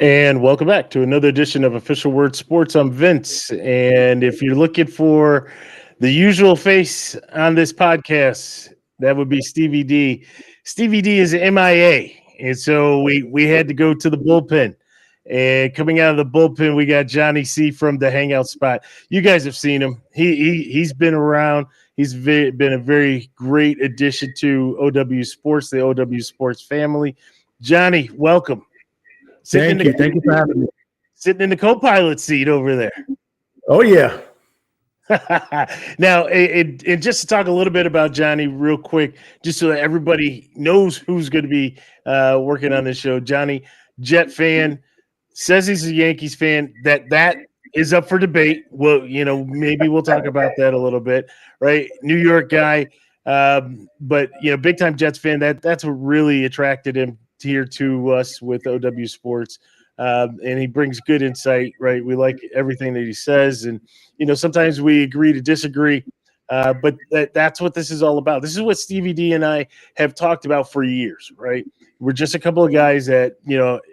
And welcome back to another edition of Official Word Sports. I'm Vince. And if you're looking for the usual face on this podcast, that would be Stevie D. Stevie D is MIA. And so we had to go to the bullpen. And coming out of the bullpen, we got Johnny C from the Hangout Spot. You guys have seen him. He's been around. Been a very great addition to OW Sports, the OW Sports family. Johnny, welcome. Thank you for having me. Sitting in the co-pilot seat over there. Oh yeah. Now, and just to talk a little bit about Johnny real quick, just so that everybody knows who's going to be working on this show. Johnny, Jet fan, says he's a Yankees fan. That is up for debate. Well, maybe we'll talk about that a little bit, right? New York guy, but big time Jets fan. That's what really attracted him here to us with OW Sports. And he brings good insight, right? We like everything that he says. And, sometimes we agree to disagree, but that's what this is all about. This is what Stevie D and I have talked about for years, right? We're just a couple of guys that,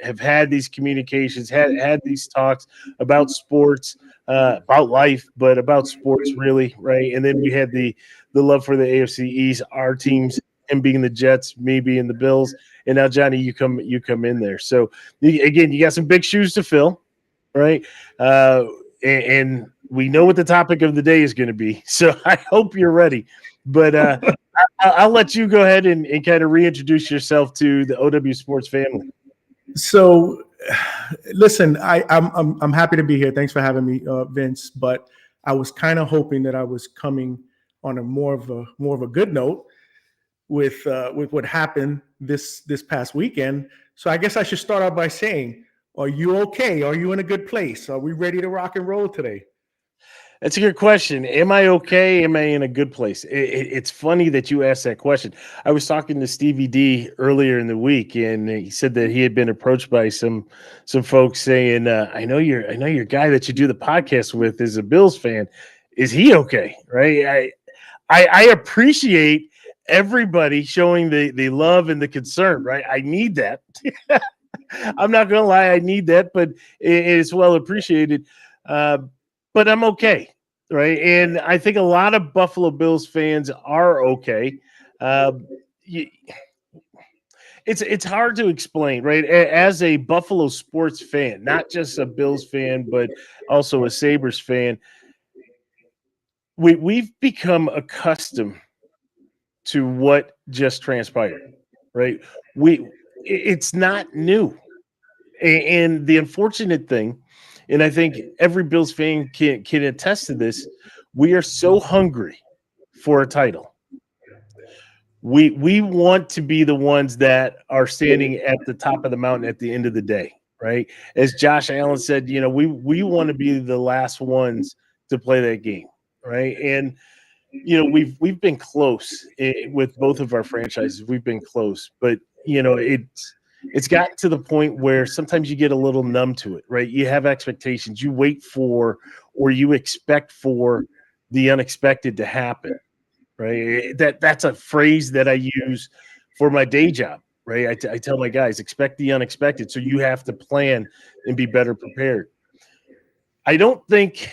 have had these communications, had these talks about sports, about life, but about sports really, right? And then we had the love for the AFC East, our teams, him being the Jets, me being the Bills. And now, Johnny, you come in there. So, again, you got some big shoes to fill, right? And we know what the topic of the day is going to be. So I hope you're ready. But I'll let you go ahead and kind of reintroduce yourself to the OW Sports family. So, listen, I'm happy to be here. Thanks for having me, Vince. But I was kind of hoping that I was coming on a more of a good note with what happened this past weekend. So I guess I should start out by saying, are you okay? Are you in a good place? Are we ready to rock and roll today? That's a good question. Am I okay? Am I in a good place? It's funny that you asked that question. I was talking to Stevie D earlier in the week, and he said that he had been approached by some folks saying, "I know your guy that you do the podcast with is a Bills fan. Is he okay?" Right? I appreciate everybody showing the love and the concern, right? I need that. I'm not going to lie. I need that, but it's well appreciated. But I'm okay, right? And I think a lot of Buffalo Bills fans are okay. It's hard to explain, right? As a Buffalo sports fan, not just a Bills fan, but also a Sabres fan, we've become accustomed to what just transpired, right? It's not new. And the unfortunate thing, and I think every Bills fan can attest to this, we are so hungry for a title. We want to be the ones that are standing at the top of the mountain at the end of the day, right? As Josh Allen said, we want to be the last ones to play that game, right? And we've been close with both of our franchises. We've been close, but it's gotten to the point where sometimes you get a little numb to it, right? You have expectations. You wait for or you expect for the unexpected to happen, right? That's a phrase that I use for my day job, right? I tell my guys, expect the unexpected. So you have to plan and be better prepared. I don't think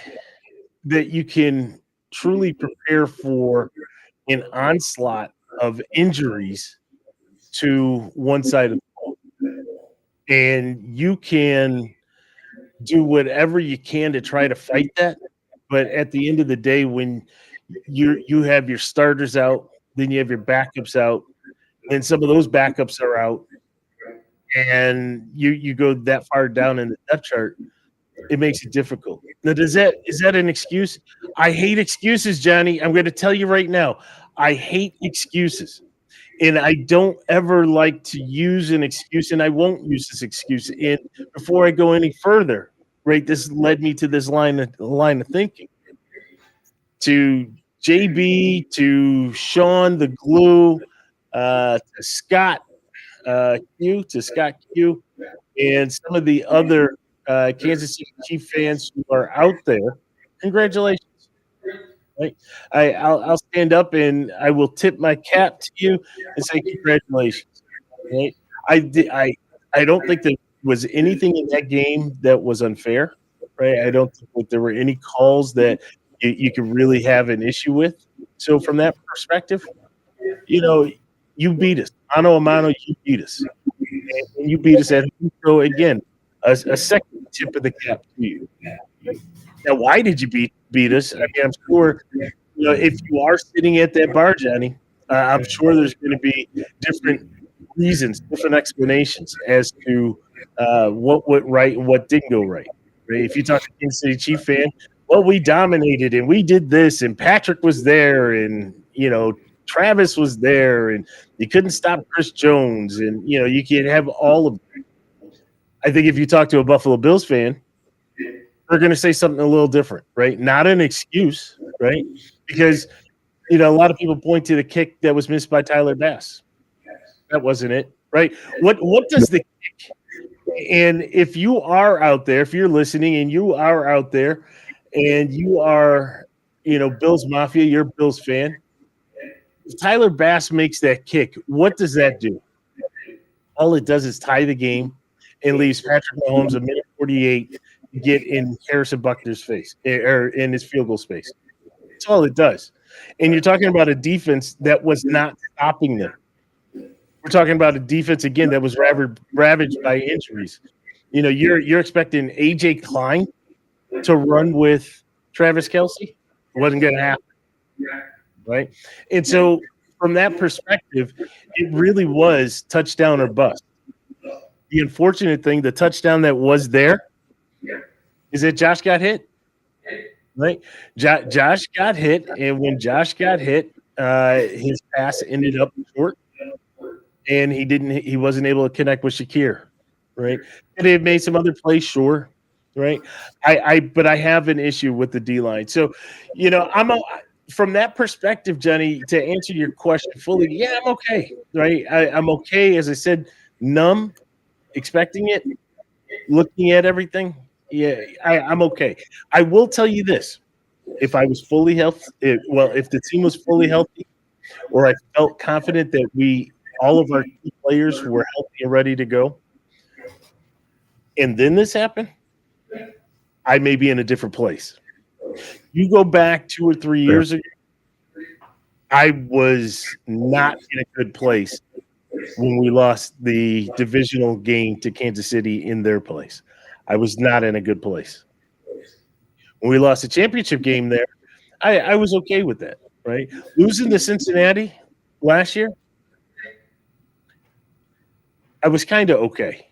that you can truly prepare for an onslaught of injuries to one side of the ball. And you can do whatever you can to try to fight that. But at the end of the day, when you have your starters out, then you have your backups out, and some of those backups are out, and you go that far down in the depth chart, it makes it difficult. Now, is that an excuse? I hate excuses, Johnny. I'm going to tell you right now. I hate excuses. And I don't ever like to use an excuse, and I won't use this excuse. And before I go any further, right, this led me to this line of thinking. To JB, to Sean the Glue, to Scott Q, and some of the other Kansas City Chief fans who are out there. Congratulations. Right? I'll stand up and I will tip my cap to you and say congratulations. Right? I don't think that was anything in that game that was unfair, right? I don't think that there were any calls that you could really have an issue with. So from that perspective, you beat us. Mano a mano, you beat us. And you beat us at home. So again, a second tip of the cap to you. Now, why did you beat us? I mean, I'm sure if you are sitting at that bar, Johnny, I'm sure there's going to be different reasons, different explanations as to what went right and what didn't go right. Right? If you talk to Kansas City Chief fan, well, we dominated and we did this, and Patrick was there, and Travis was there, and you couldn't stop Chris Jones, and you can have all of them. I think if you talk to a Buffalo Bills fan, they're going to say something a little different, right? Not an excuse, right? Because a lot of people point to the kick that was missed by Tyler Bass. That wasn't it, right? What does the kick? And if you are out there, if you're listening and you are out there, and you are, Bills Mafia, you're a Bills fan. If Tyler Bass makes that kick, what does that do? All it does is tie the game and leaves Patrick Mahomes a minute 48 to get in Harrison Buckner's face or in his field goal space. That's all it does. And you're talking about a defense that was not stopping them. We're talking about a defense again that was ravaged by injuries. You're expecting AJ Klein to run with Travis Kelce. It wasn't going to happen, right? And so from that perspective, it really was touchdown or bust. The unfortunate thing, the touchdown that was there, is that Josh got hit, right? Josh got hit, and when Josh got hit, his pass ended up short, and he wasn't able to connect with Shakir, right? And they made some other plays, sure, right? But I have an issue with the D-line. So, from that perspective, Johnny, to answer your question fully, yeah, I'm okay, right? I'm okay, as I said, numb, expecting it, looking at everything. Yeah, I'm okay. I will tell you this. If I was fully healthy, if the team was fully healthy, or I felt confident that all of our key players were healthy and ready to go, and then this happened, I may be in a different place. You go back 2 or 3 years ago, I was not in a good place when we lost the divisional game to Kansas City in their place. I was not in a good place. When we lost the championship game there, I was okay with that, right? Losing to Cincinnati last year, I was kind of okay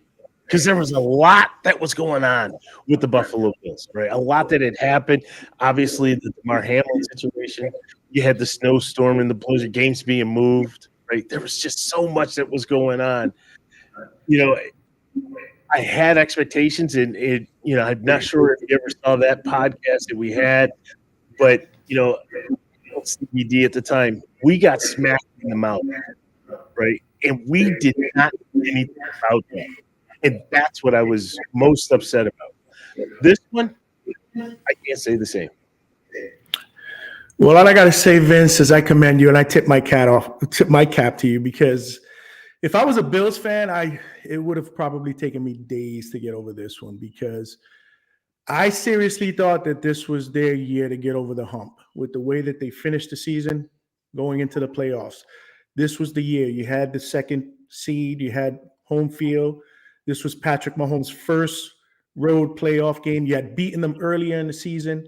because there was a lot that was going on with the Buffalo Bills, right? A lot that had happened. Obviously, the Damar Hamlin situation. You had the snowstorm and the blizzard, games being moved, right? There was just so much that was going on. I had expectations, and I'm not sure if you ever saw that podcast that we had, but CBD at the time, we got smacked in the mouth, right? And we did not do anything about that. And that's what I was most upset about. This one, I can't say the same. Well, all I got to say, Vince, is I commend you and I tip my cap to you, because if I was a Bills fan, it would have probably taken me days to get over this one, because I seriously thought that this was their year to get over the hump with the way that they finished the season going into the playoffs. This was the year. You had the second seed. You had home field. This was Patrick Mahomes' first road playoff game. You had beaten them earlier in the season.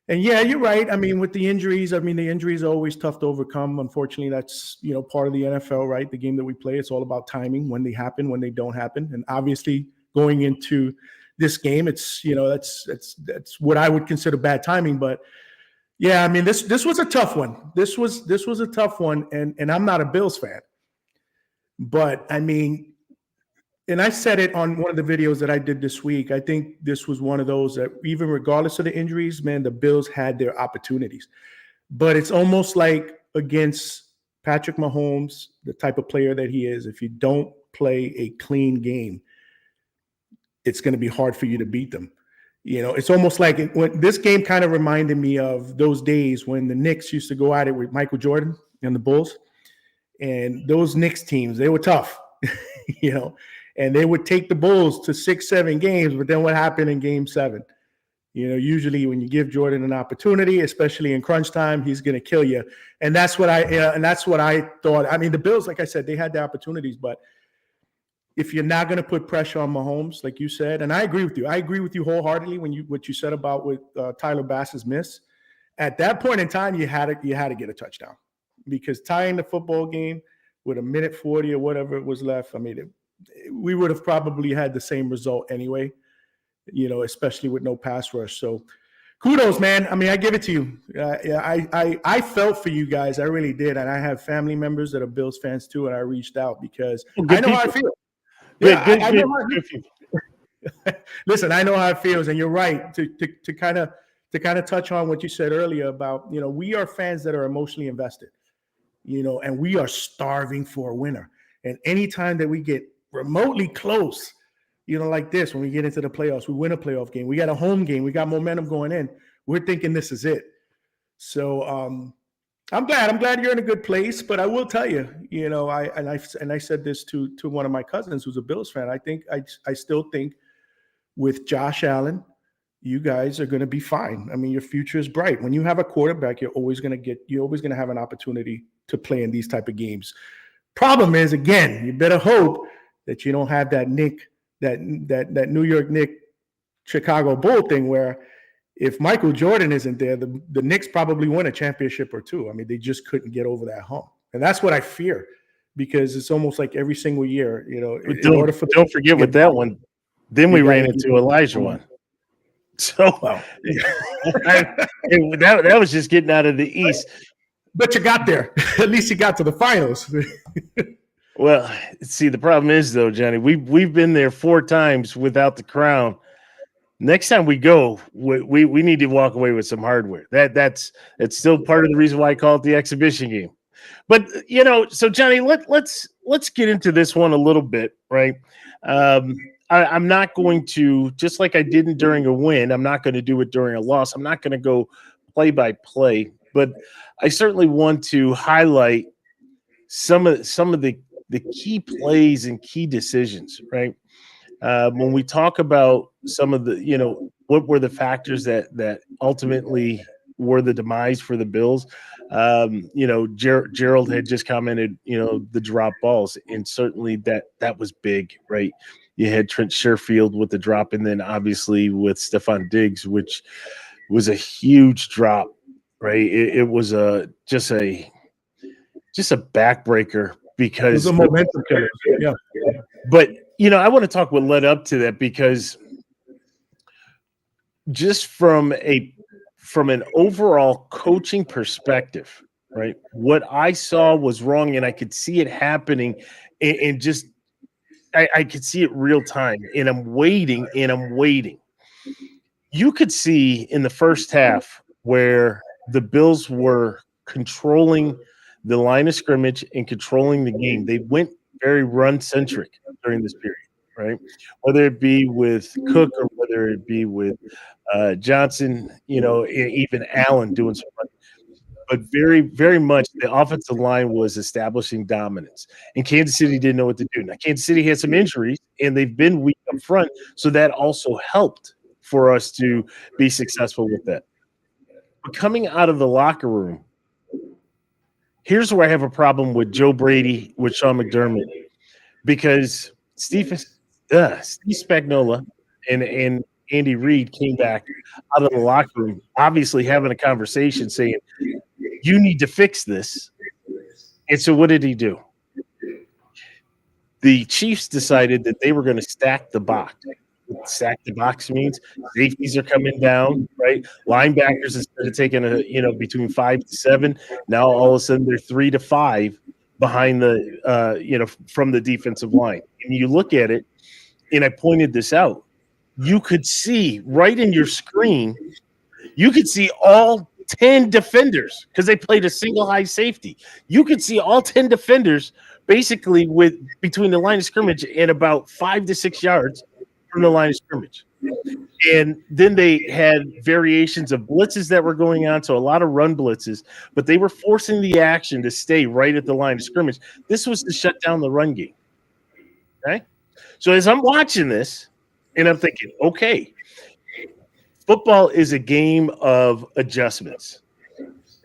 And yeah, you're right. I mean, with the injuries, the injuries are always tough to overcome. Unfortunately, that's, part of the NFL, right? The game that we play, it's all about timing, when they happen, when they don't happen. And obviously going into this game, it's, that's what I would consider bad timing. But yeah, this was a tough one. This was a tough one. And I'm not a Bills fan, but and I said it on one of the videos that I did this week. I think this was one of those that, even regardless of the injuries, man, the Bills had their opportunities. But it's almost like against Patrick Mahomes, the type of player that he is, if you don't play a clean game, it's going to be hard for you to beat them. It's almost like when this game kind of reminded me of those days when the Knicks used to go at it with Michael Jordan and the Bulls. And those Knicks teams, they were tough, and they would take the Bulls to 6-7 games. But then what happened in Game 7? Usually when you give Jordan an opportunity, especially in crunch time, he's going to kill you. And that's what I thought. I mean, the Bills, like I said, they had the opportunities, but if you're not going to put pressure on Mahomes, like you said, and I agree with you wholeheartedly what you said about with Tyler Bass's miss. At that point in time, you had to get a touchdown, because tying the football game with 1:40 or whatever it was left, I mean, we would have probably had the same result anyway. Especially with no pass rush. So kudos, man. I mean, I give it to you. I felt for you guys. I really did. And I have family members that are Bills fans too. And I reached out because I know how I feel. Listen, I know how it feels. And you're right to kind of touch on what you said earlier about, we are fans that are emotionally invested, and we are starving for a winner. And anytime that we get remotely close, like this, when we get into the playoffs, we win a playoff game, we got a home game, we got momentum going in, we're thinking this is it. So I'm glad you're in a good place. But I will tell you, I said this to one of my cousins who's a Bills fan. I still think with Josh Allen, you guys are going to be fine. I mean, your future is bright. When you have a quarterback, you're always going to have an opportunity to play in these type of games. Problem is, again, you better hope that you don't have that New York Knicks Chicago Bull thing where if Michael Jordan isn't there, the Knicks probably win a championship or two. I mean, they just couldn't get over that hump. And that's what I fear, because it's almost like every single year, don't forget with that one. Then we ran into Elijah one. So that was just getting out of the East. But you got there. At least you got to the finals. Well, see, the problem is, though, Johnny, we've been there 4 times without the crown. Next time we go, we need to walk away with some hardware. That's still part of the reason why I call it the exhibition game. But so Johnny, let's get into this one a little bit, right? I'm not going to, just like I didn't during a win, I'm not going to do it during a loss. I'm not going to go play by play, but I certainly want to highlight some of the key plays and key decisions, right? When we talk about some of the, what were the factors that ultimately were the demise for the Bills? Gerald had just commented, the drop balls, and certainly that was big, right? You had Trent Sherfield with the drop, and then obviously with Stephon Diggs, which was a huge drop, right? It was just a backbreaker, because it was a momentum killer. Yeah. But I want to talk what led up to that, because just from an overall coaching perspective, right? What I saw was wrong, and I could see it happening, and just I could see it real time, and I'm waiting. You could see in the first half where the Bills were controlling the line of scrimmage and controlling the game. They went very run-centric during this period, right? Whether it be with Cook or whether it be with Johnson, even Allen doing some run. But very, very much the offensive line was establishing dominance, and Kansas City didn't know what to do. Now, Kansas City had some injuries, and they've been weak up front, so that also helped for us to be successful with that. But coming out of the locker room, here's where I have a problem with Joe Brady, with Sean McDermott, because Steve Spagnuolo and Andy Reid came back out of the locker room, obviously having a conversation, saying, you need to fix this. And so what did he do? The Chiefs decided that they were going to stack the box. Stack the box means safeties are coming down, right? Linebackers, instead of taking between 5 to 7, now all of a sudden they're 3 to 5 behind the from the defensive line. And you look at it, and I pointed this out. You could see right in your screen, you could see all 10 defenders, because they played a single high safety. You could see all 10 defenders basically with between the line of scrimmage and about 5 to 6 yards from the line of scrimmage. And then they had variations of blitzes that were going on, so a lot of run blitzes, but they were forcing the action to stay right at the line of scrimmage. This was to shut down the run game. Okay? So as I'm watching this, and I'm thinking, okay, football is a game of adjustments,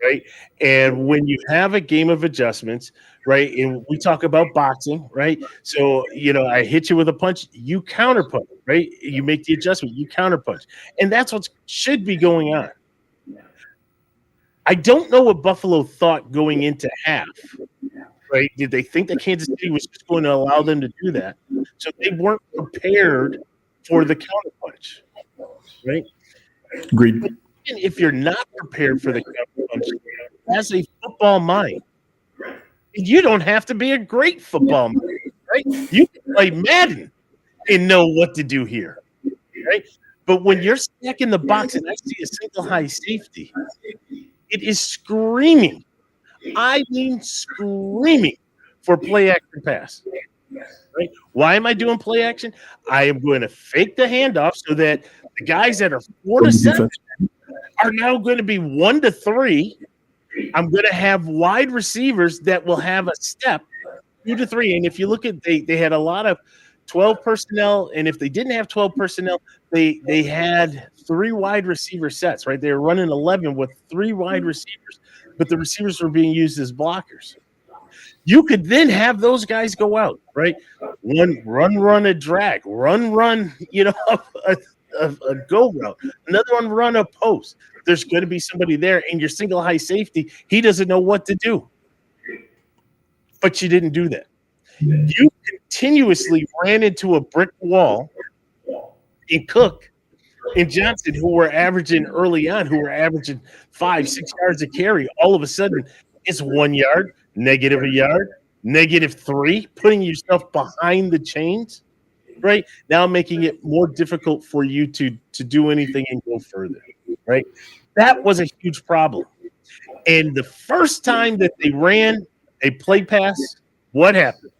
right? And when you have a game of adjustments, right, and we talk about boxing, right? So, I hit you with a punch, you counterpunch, right? You make the adjustment, you counterpunch. And that's what should be going on. I don't know what Buffalo thought going into half, right? Did they think that Kansas City was just going to allow them to do that? So they weren't prepared for the counterpunch, right? Agreed. But even if you're not prepared for the counterpunch, as a football mind, you don't have to be a great football mind, right? You can play Madden and know what to do here, right? But when you're stacking the box and I see a single high safety, it is screaming. I mean, screaming for play action pass. Right? Why am I doing play action? I am going to fake the handoff so that the guys that are 4 to 7 are now going to be 1 to 3. I'm going to have wide receivers that will have a step 2 to 3. And if you look at they had a lot of 12 personnel, and if they didn't have 12 personnel, they had 3 wide receiver sets, right? They were running 11 with 3 wide receivers, but the receivers were being used as blockers. You could then have those guys go out, right? Run, a drag, run, a go route. Another one, run a post. There's going to be somebody there, and your single high safety, he doesn't know what to do. But you didn't do that. You continuously ran into a brick wall in Cook and Johnson, who were averaging early on, 5-6 yards a carry. All of a sudden, it's 1 yard, negative a yard, -3, putting yourself behind the chains, right? Now making it more difficult for you to do anything and go further, right? That was a huge problem. And the first time that they ran a play pass, what happened?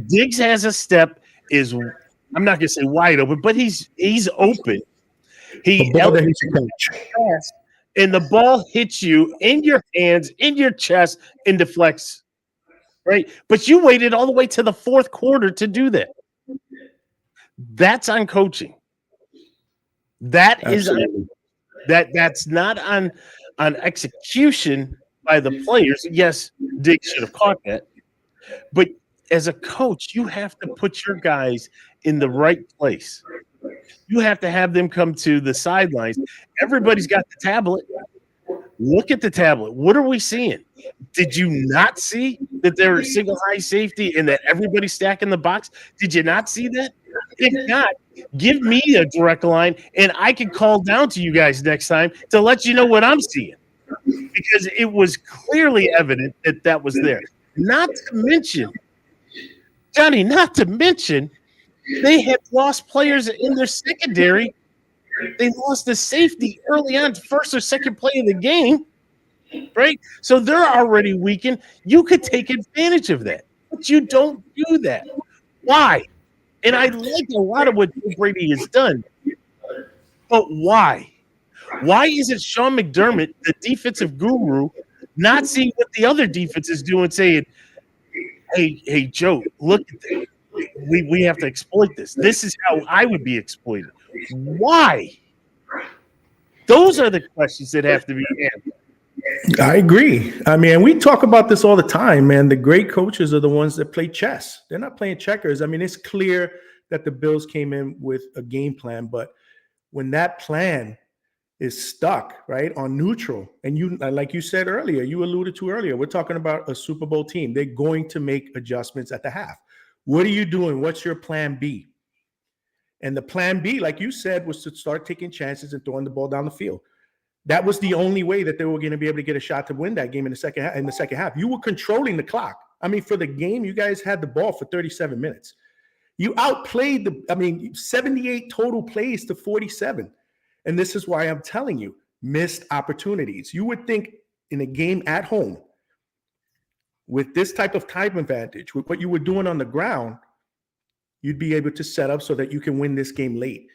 Diggs has a step, I'm not going to say wide open, but he's open. He elevates the pass, and the ball hits you in your hands, in your chest, and deflects. Right? But you waited all the way to the fourth quarter to do that. That's on coaching. That's not on execution by the players. Yes, Diggs should have caught that. But as a coach, you have to put your guys in the right place. You have to have them come to the sidelines. Everybody's got the tablet. Look at the tablet. What are we seeing? Did you not see that there were single high safety and that everybody's stacking the box? Did you not see that? If not, give me a direct line and I can call down to you guys next time to let you know what I'm seeing. Because it was clearly evident that was there. Not to mention, Johnny, they had lost players in their secondary. They lost the safety early on, first or second play of the game, right? So they're already weakened. You could take advantage of that, but you don't do that. Why? And I like a lot of what Joe Brady has done, but why? Why isn't Sean McDermott, the defensive guru, not seeing what the other defense is doing, saying, hey, Joe, look at that. We have to exploit this. This is how I would be exploited. Why? Those are the questions that have to be answered. I agree. I mean, we talk about this all the time, man. The great coaches are the ones that play chess. They're not playing checkers. I mean, it's clear that the Bills came in with a game plan, but when that plan is stuck, right, on neutral, and you, like you said earlier, you alluded to earlier, we're talking about a Super Bowl team. They're going to make adjustments at the half. What are you doing? What's your plan B? And the plan B, like you said, was to start taking chances and throwing the ball down the field. That was the only way that they were going to be able to get a shot to win that game in the second half. You were controlling the clock. I mean, for the game, you guys had the ball for 37 minutes. You outplayed 78 total plays to 47. And this is why I'm telling you, missed opportunities. You would think in a game at home, with this type of time advantage, with what you were doing on the ground, you'd be able to set up so that you can win this game late.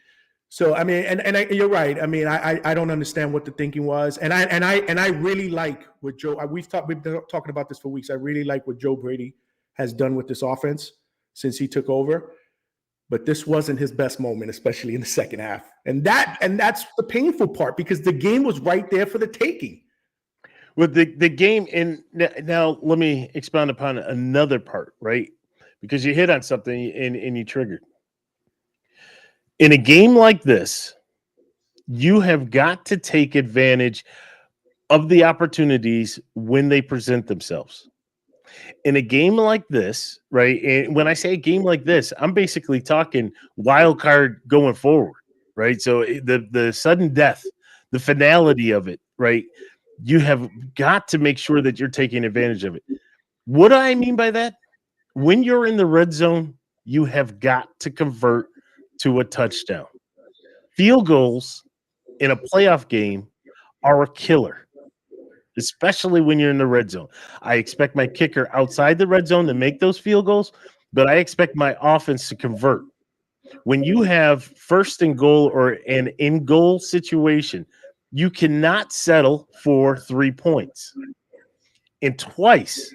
So I mean, you're right. I mean, I don't understand what the thinking was, and I really like what Joe. We've been talking about this for weeks. I really like what Joe Brady has done with this offense since he took over. but this wasn't his best moment, especially in the second half. And that's the painful part, because the game was right there for the taking. With the game, and now let me expound upon another part, right? Because you hit on something and you triggered. In a game like this, you have got to take advantage of the opportunities when they present themselves. In a game like this, right? And when I say a game like this, I'm basically talking wild card going forward, right? So the sudden death, the finality of it, right? You have got to make sure that you're taking advantage of it. What do I mean by that? When you're in the red zone, you have got to convert to a touchdown. Field goals in a playoff game are a killer, especially when you're in the red zone. I expect my kicker outside the red zone to make those field goals, but I expect my offense to convert. When you have first and goal or an in goal situation, you cannot settle for 3 points. And twice,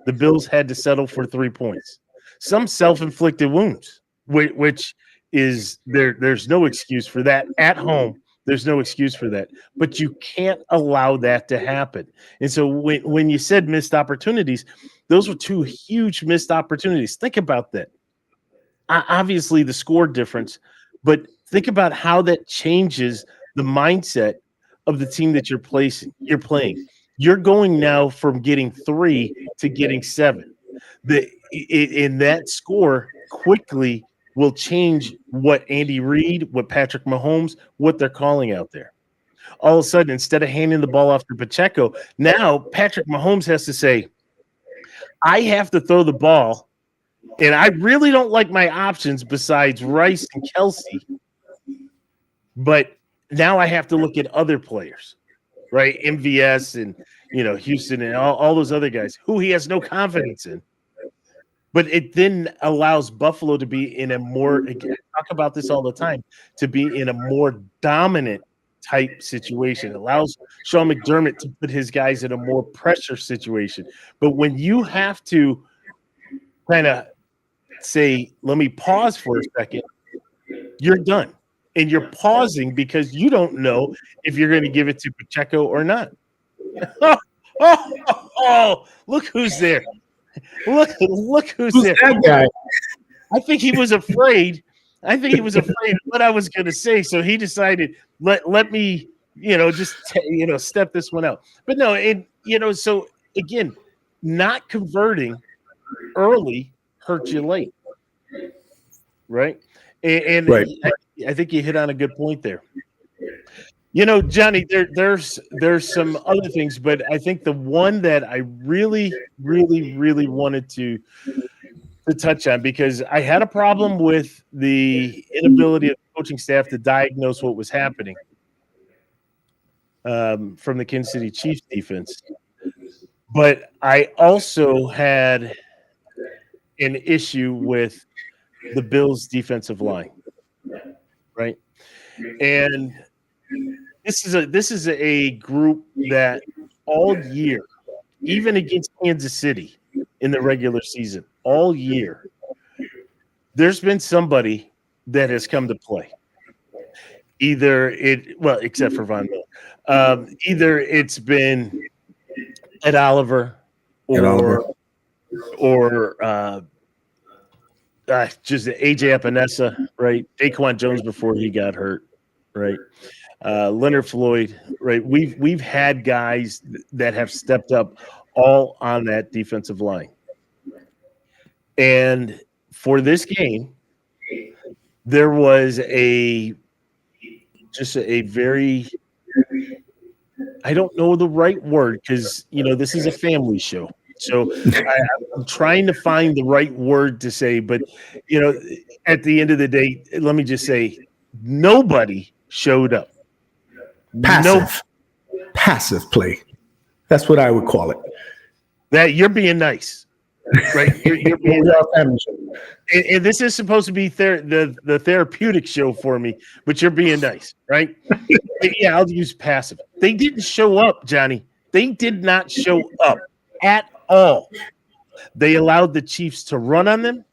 the Bills had to settle for 3 points. Some self-inflicted wounds, which is there's no excuse for that at home. There's no excuse for that. But you can't allow that to happen. And so when you said missed opportunities, those were two huge missed opportunities. Think about that. Obviously, the score difference, but think about how that changes the mindset of the team that you're playing. You're going now from getting 3 to getting 7. In that score quickly will change what Andy Reid, what Patrick Mahomes, what they're calling out there. All of a sudden, instead of handing the ball off to Pacheco, now Patrick Mahomes has to say, I have to throw the ball, and I really don't like my options besides Rice and Kelsey, but now I have to look at other players, right? MVS and Houston and all those other guys who he has no confidence in. But it then allows Buffalo to be in a more, again, I talk about this all the time, to be in a more dominant type situation. It allows Sean McDermott to put his guys in a more pressure situation. But when you have to kind of say, let me pause for a second, you're done. And you're pausing because you don't know if you're going to give it to Pacheco or not. Oh, look who's there. Look who's there. That guy. I think he was afraid. Of what I was going to say. So he decided, let me, just, step this one out. But no, so again, not converting early hurts you late. Right. And right. I think you hit on a good point there. Johnny, there's some other things, but I think the one that I really, really, really wanted to touch on, because I had a problem with the inability of the coaching staff to diagnose what was happening from the Kansas City Chiefs defense. But I also had an issue with the Bills' defensive line, right? And this is a group that all year, even against Kansas City in the regular season, all year, there's been somebody that has come to play. Except for Von Miller. Either it's been Ed Oliver or just AJ Epinesa, right? Daquan Jones before he got hurt, right? Leonard Floyd, right? We've had guys that have stepped up all on that defensive line. And for this game, there was a very, I don't know the right word, because this is a family show. So I'm trying to find the right word to say, but at the end of the day, let me just say, nobody showed up. Passive play. That's what I would call it. That you're being nice, right? You're being nice. And this is supposed to be the therapeutic show for me, but you're being nice, right? Yeah, I'll use passive. They didn't show up, Johnny. They did not show up at all. They allowed the Chiefs to run on them,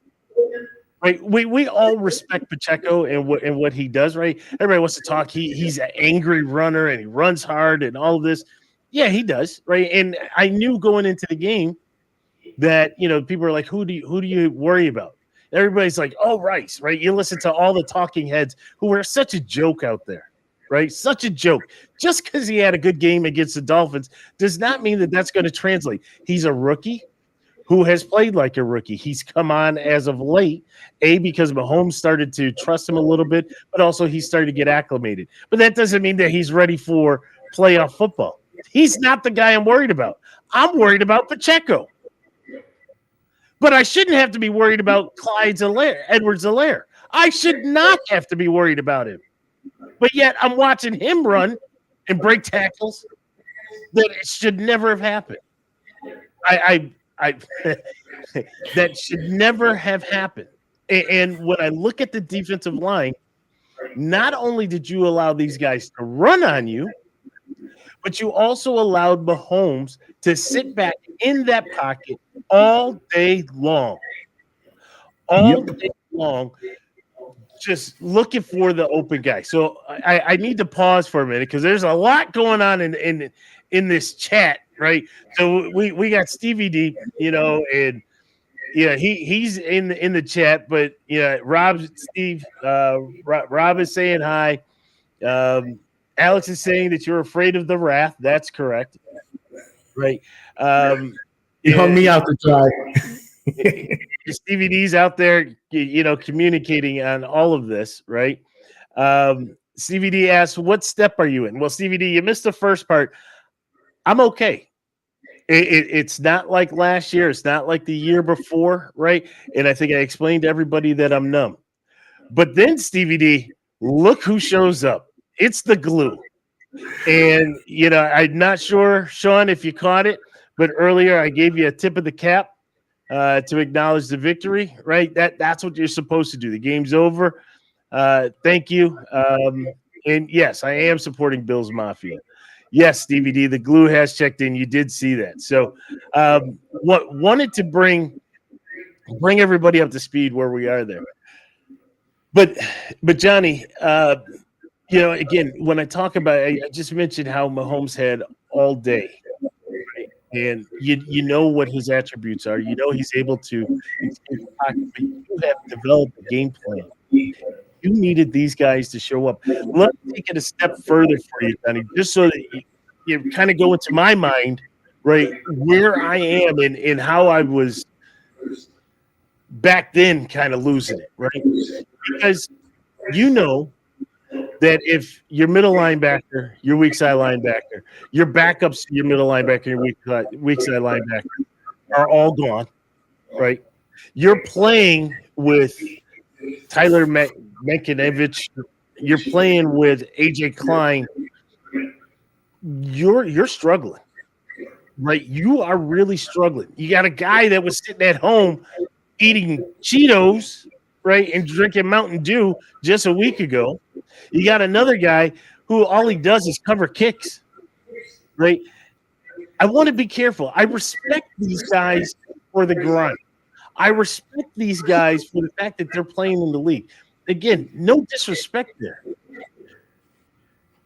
right? We all respect Pacheco and what he does, right? Everybody wants to talk. He's an angry runner and he runs hard and all of this. Yeah, he does, right? And I knew going into the game that people are like, who do you worry about? Everybody's like, oh, Rice, right? You listen to all the talking heads who are such a joke out there, right? Such a joke. Just because he had a good game against the Dolphins does not mean that that's going to translate. He's a rookie who has played like a rookie. He's come on as of late, because Mahomes started to trust him a little bit, but also he started to get acclimated. But that doesn't mean that he's ready for playoff football. He's not the guy I'm worried about. I'm worried about Pacheco. But I shouldn't have to be worried about Edwards-Helaire. I should not have to be worried about him. But yet I'm watching him run and break tackles that it should never have happened. That should never have happened. And when I look at the defensive line, not only did you allow these guys to run on you, but you also allowed Mahomes to sit back in that pocket all day long. Day long, just looking for the open guy. So I need to pause for a minute because there's a lot going on in this chat, right? So we got Stevie D, and he's in the chat, but Rob is saying hi. Alex is saying that you're afraid of the wrath. That's correct, right? You hung me out to dry. Stevie D's out there, communicating on all of this, right? Stevie D asks, what step are you in? Well, Stevie D, you missed the first part. I'm okay. It's not like last year. It's not like the year before, right? And I think I explained to everybody that I'm numb. But then, Stevie D, look who shows up. It's the glue. And, I'm not sure, Sean, if you caught it, but earlier I gave you a tip of the cap to acknowledge the victory, right? That's what you're supposed to do. The game's over. Thank you. And yes, I am supporting Bills Mafia. Yes, Stevie D, the glue has checked in. You did see that. So wanted to bring everybody up to speed where we are there. But Johnny, again, when I talk about it, I just mentioned how Mahomes had all day. Right? And you know what his attributes are. He's able to but you have developed a game plan. You needed these guys to show up. Let me take it a step further for you, Johnny, just so that you kind of go into my mind, right, where I am and how I was back then kind of losing it, right? Because that if your middle linebacker, your weak side linebacker, your backups, your middle linebacker, your weak side linebacker are all gone, right? You're playing with Tyler Mankiewicz. You're playing with AJ Klein. You're struggling, right? You are really struggling. You got a guy that was sitting at home eating Cheetos, right, and drinking Mountain Dew just a week ago. You got another guy who all he does is cover kicks, right? I want to be careful. I respect these guys for the grind. I respect these guys for the fact that they're playing in the league. Again, no disrespect there.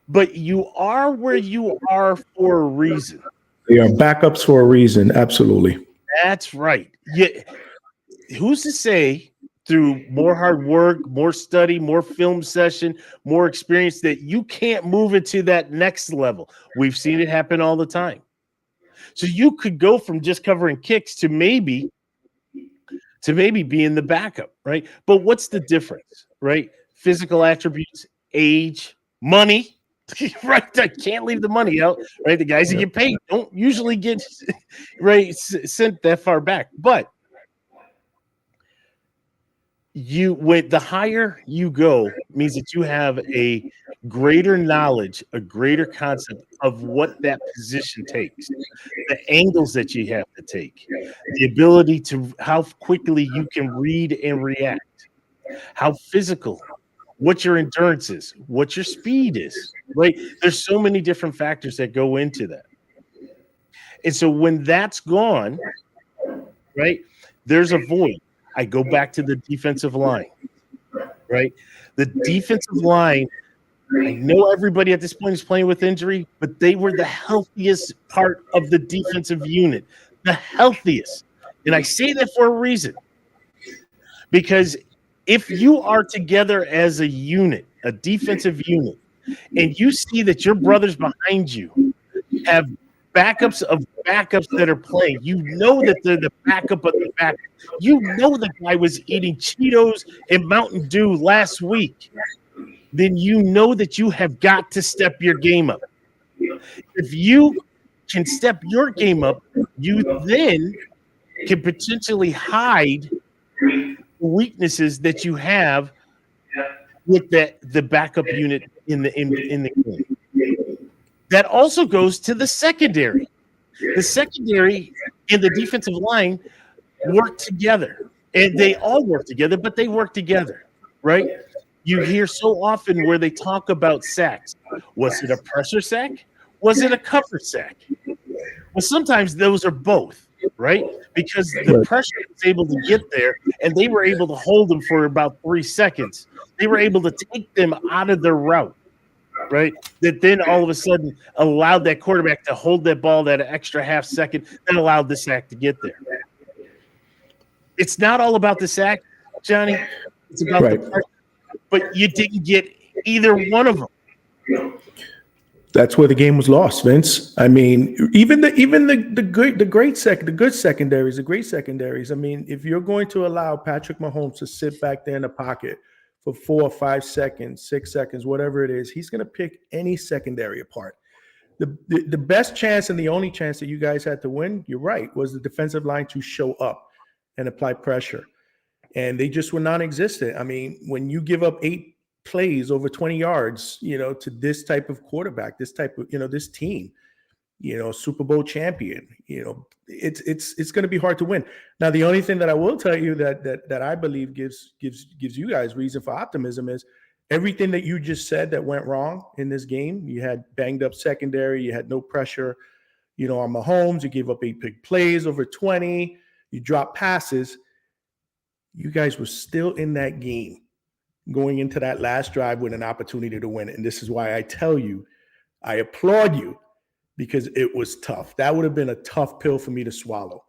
But you are where you are for a reason. They are backups for a reason. Absolutely. That's right. Yeah. Who's to say through more hard work, more study, more film session, more experience that you can't move it to that next level? We've seen it happen all the time. So you could go from just covering kicks to maybe being the backup, right? But what's the difference, right? Physical attributes, age, money, right? I can't leave the money out, right? The guys that get paid don't usually get right sent that far back, but when the higher you go means that you have a greater knowledge, a greater concept of what that position takes, the angles that you have to take, the ability to how quickly you can read and react, how physical, what your endurance is, what your speed is, right? There's so many different factors that go into that. And so when that's gone, right, there's a void. I go back to the defensive line, right? The defensive line, I know everybody at this point is playing with injury, but they were the healthiest part of the defensive unit, the healthiest. And I say that for a reason, because if you are together as a unit, a defensive unit, and you see that your brothers behind you have backups of backups that are playing, you know that they're the backup of the backup. You know the guy was eating Cheetos and Mountain Dew last week. Then you know that you have got to step your game up. If you can step your game up, you then can potentially hide the weaknesses that you have with the backup unit in the game. That also goes to the secondary. The secondary and the defensive line work together, and they all work together, but they work together, right? You hear so often where they talk about sacks. Was it a pressure sack? Was it a cover sack? Well, sometimes those are both, right? Because the pressure was able to get there, and they were able to hold them for about 3 seconds. They were able to take them out of their route, right? That then all of a sudden allowed that quarterback to hold that ball that extra half second that allowed the sack to get there. It's not all about the sack, Johnny. It's about the pressure. But you didn't get either one of them. That's where the game was lost, Vince. I mean, even the great secondaries. I mean, if you're going to allow Patrick Mahomes to sit back there in the pocket for 4 or 5 seconds, 6 seconds, whatever it is, he's going to pick any secondary apart. The best chance and the only chance that you guys had to win, you're right, was the defensive line to show up and apply pressure. And they just were non-existent. I mean, when you give up 8 plays over 20 yards, to this type of quarterback, this type of, this team, Super Bowl champion, it's going to be hard to win. Now, the only thing that I will tell you that I believe gives you guys reason for optimism is everything that you just said that went wrong in this game. You had banged up secondary, you had no pressure, on Mahomes, you gave up 8 big plays over 20, you dropped passes. You guys were still in that game going into that last drive with an opportunity to win it. And this is why I tell you, I applaud you, because it was tough. That would have been a tough pill for me to swallow.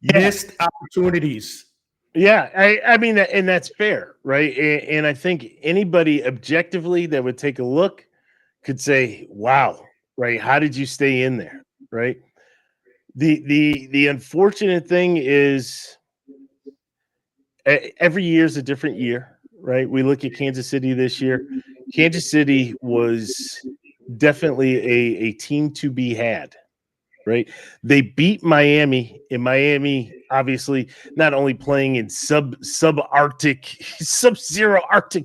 Missed opportunities. Yeah, I mean, and that's fair, right? And I think anybody objectively that would take a look could say, wow, right? How did you stay in there, right? The unfortunate thing is every year is a different year, right? We look at Kansas City this year. Kansas City was definitely a team to be had, right? They beat Miami, and Miami obviously not only playing in sub-zero Arctic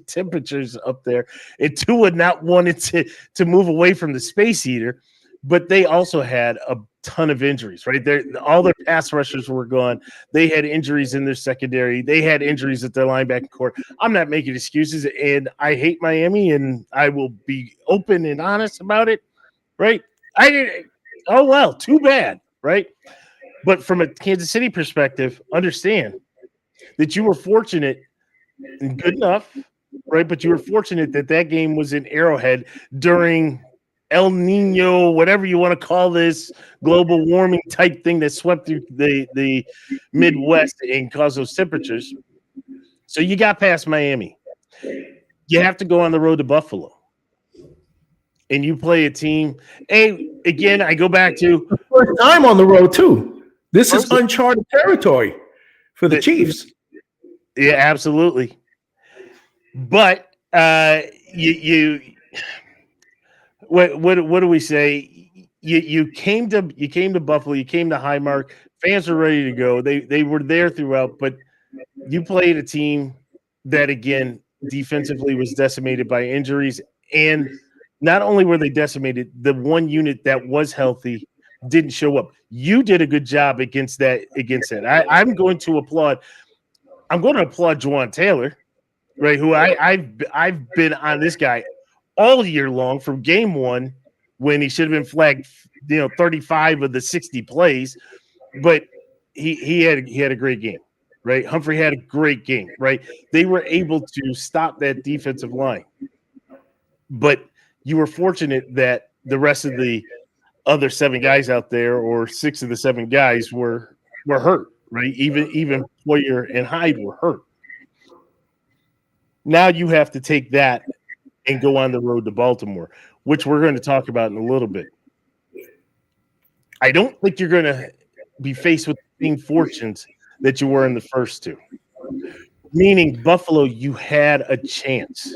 temperatures up there, and Tua not wanted to move away from the space heater, but they also had a ton of injuries, right? All their pass rushers were gone. They had injuries in their secondary. They had injuries at their linebacker core. I'm not making excuses, and I hate Miami, and I will be open and honest about it, right? Oh, well, too bad, right? But from a Kansas City perspective, understand that you were fortunate and good enough, right? But you were fortunate that game was in Arrowhead during El Nino, whatever you want to call this, global warming type thing that swept through the Midwest and caused those temperatures. So you got past Miami. You have to go on the road to Buffalo. And you play a team. Hey, again, I go back to first time on the road too. This is uncharted territory for the Chiefs. Yeah, absolutely. But what do we say? You came to Buffalo, you came to Highmark. Fans were ready to go. They were there throughout, but you played a team that again defensively was decimated by injuries, and not only were they decimated, the one unit that was healthy didn't show up. You did a good job against that. I'm going to applaud. I'm going to applaud Juwan Taylor, right? Who I've been on this guy all year long from game one when he should have been flagged, 35 of the 60 plays, but he had a great game. right? Humphrey had a great game, right? They were able to stop that defensive line. But you were fortunate that the rest of the other 7 guys out there, or 6 of the 7 guys, were hurt, right? Even Poyer and Hyde were hurt. Now you have to take that and go on the road to Baltimore, which we're going to talk about in a little bit. I don't think you're going to be faced with the same fortunes that you were in the first 2. Meaning, Buffalo, you had a chance.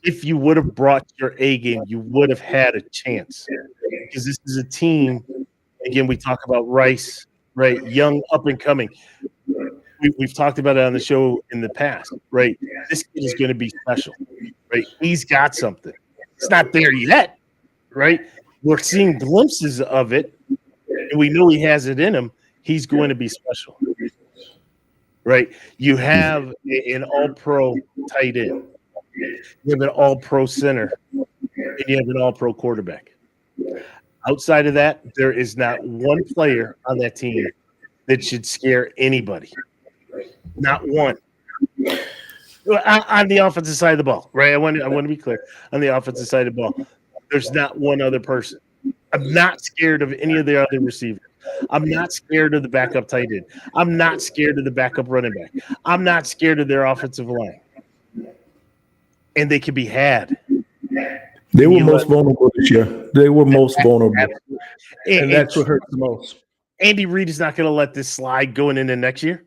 If you would have brought your A game, you would have had a chance. Because this is a team, again, we talk about Rice, right? Young, up and coming. We've talked about it on the show in the past, right? This kid is going to be special, right? He's got something. It's not there yet, right? We're seeing glimpses of it, and we know he has it in him. He's going to be special, right? You have an all-pro tight end. You have an all-pro center, and you have an all-pro quarterback. Outside of that, there is not one player on that team that should scare anybody. Not one. On the offensive side of the ball, right? I want to be clear. On the offensive side of the ball, there's not one other person. I'm not scared of any of the other receivers. I'm not scared of the backup tight end. I'm not scared of the backup running back. I'm not scared of their offensive line. And they can be had. They were most vulnerable this year. They were most vulnerable. And that's what hurts the most. Andy Reid is not going to let this slide going into next year.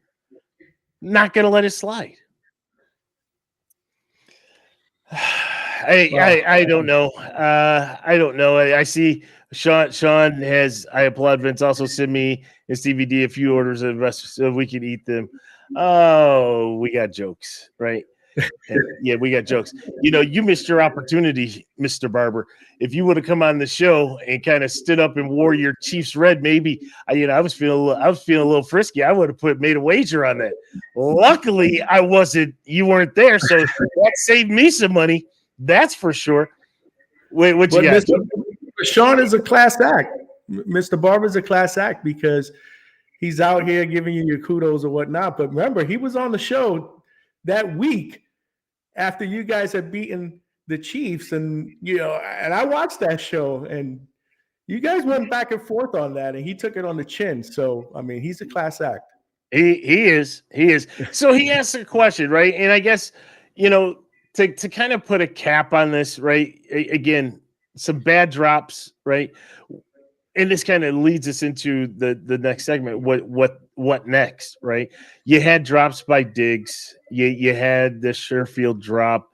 Not going to let it slide. I don't know. I don't know. I see Sean has. I applaud Vince. Also send me his DVD a few orders of the rest so we can eat them. Oh, we got jokes, right? Yeah, we got jokes. You missed your opportunity, Mr. Barber. If you would have come on the show and kind of stood up and wore your Chiefs red, maybe I was feeling a little frisky. I would have made a wager on that. Luckily, I wasn't. You weren't there, so that saved me some money. That's for sure. Wait, what you got? Sean is a class act. Mr. Barber is a class act because he's out here giving you your kudos or whatnot. But remember, he was on the show that week after you guys had beaten the Chiefs, and and I watched that show, and you guys went back and forth on that, and he took it on the chin. So I mean, he's a class act. He is. So he asked a question, right? And I guess to kind of put a cap on this, right? Again, some bad drops, right? And this kind of leads us into the next segment. What next, right? You had drops by Diggs. You had the Sherfield drop.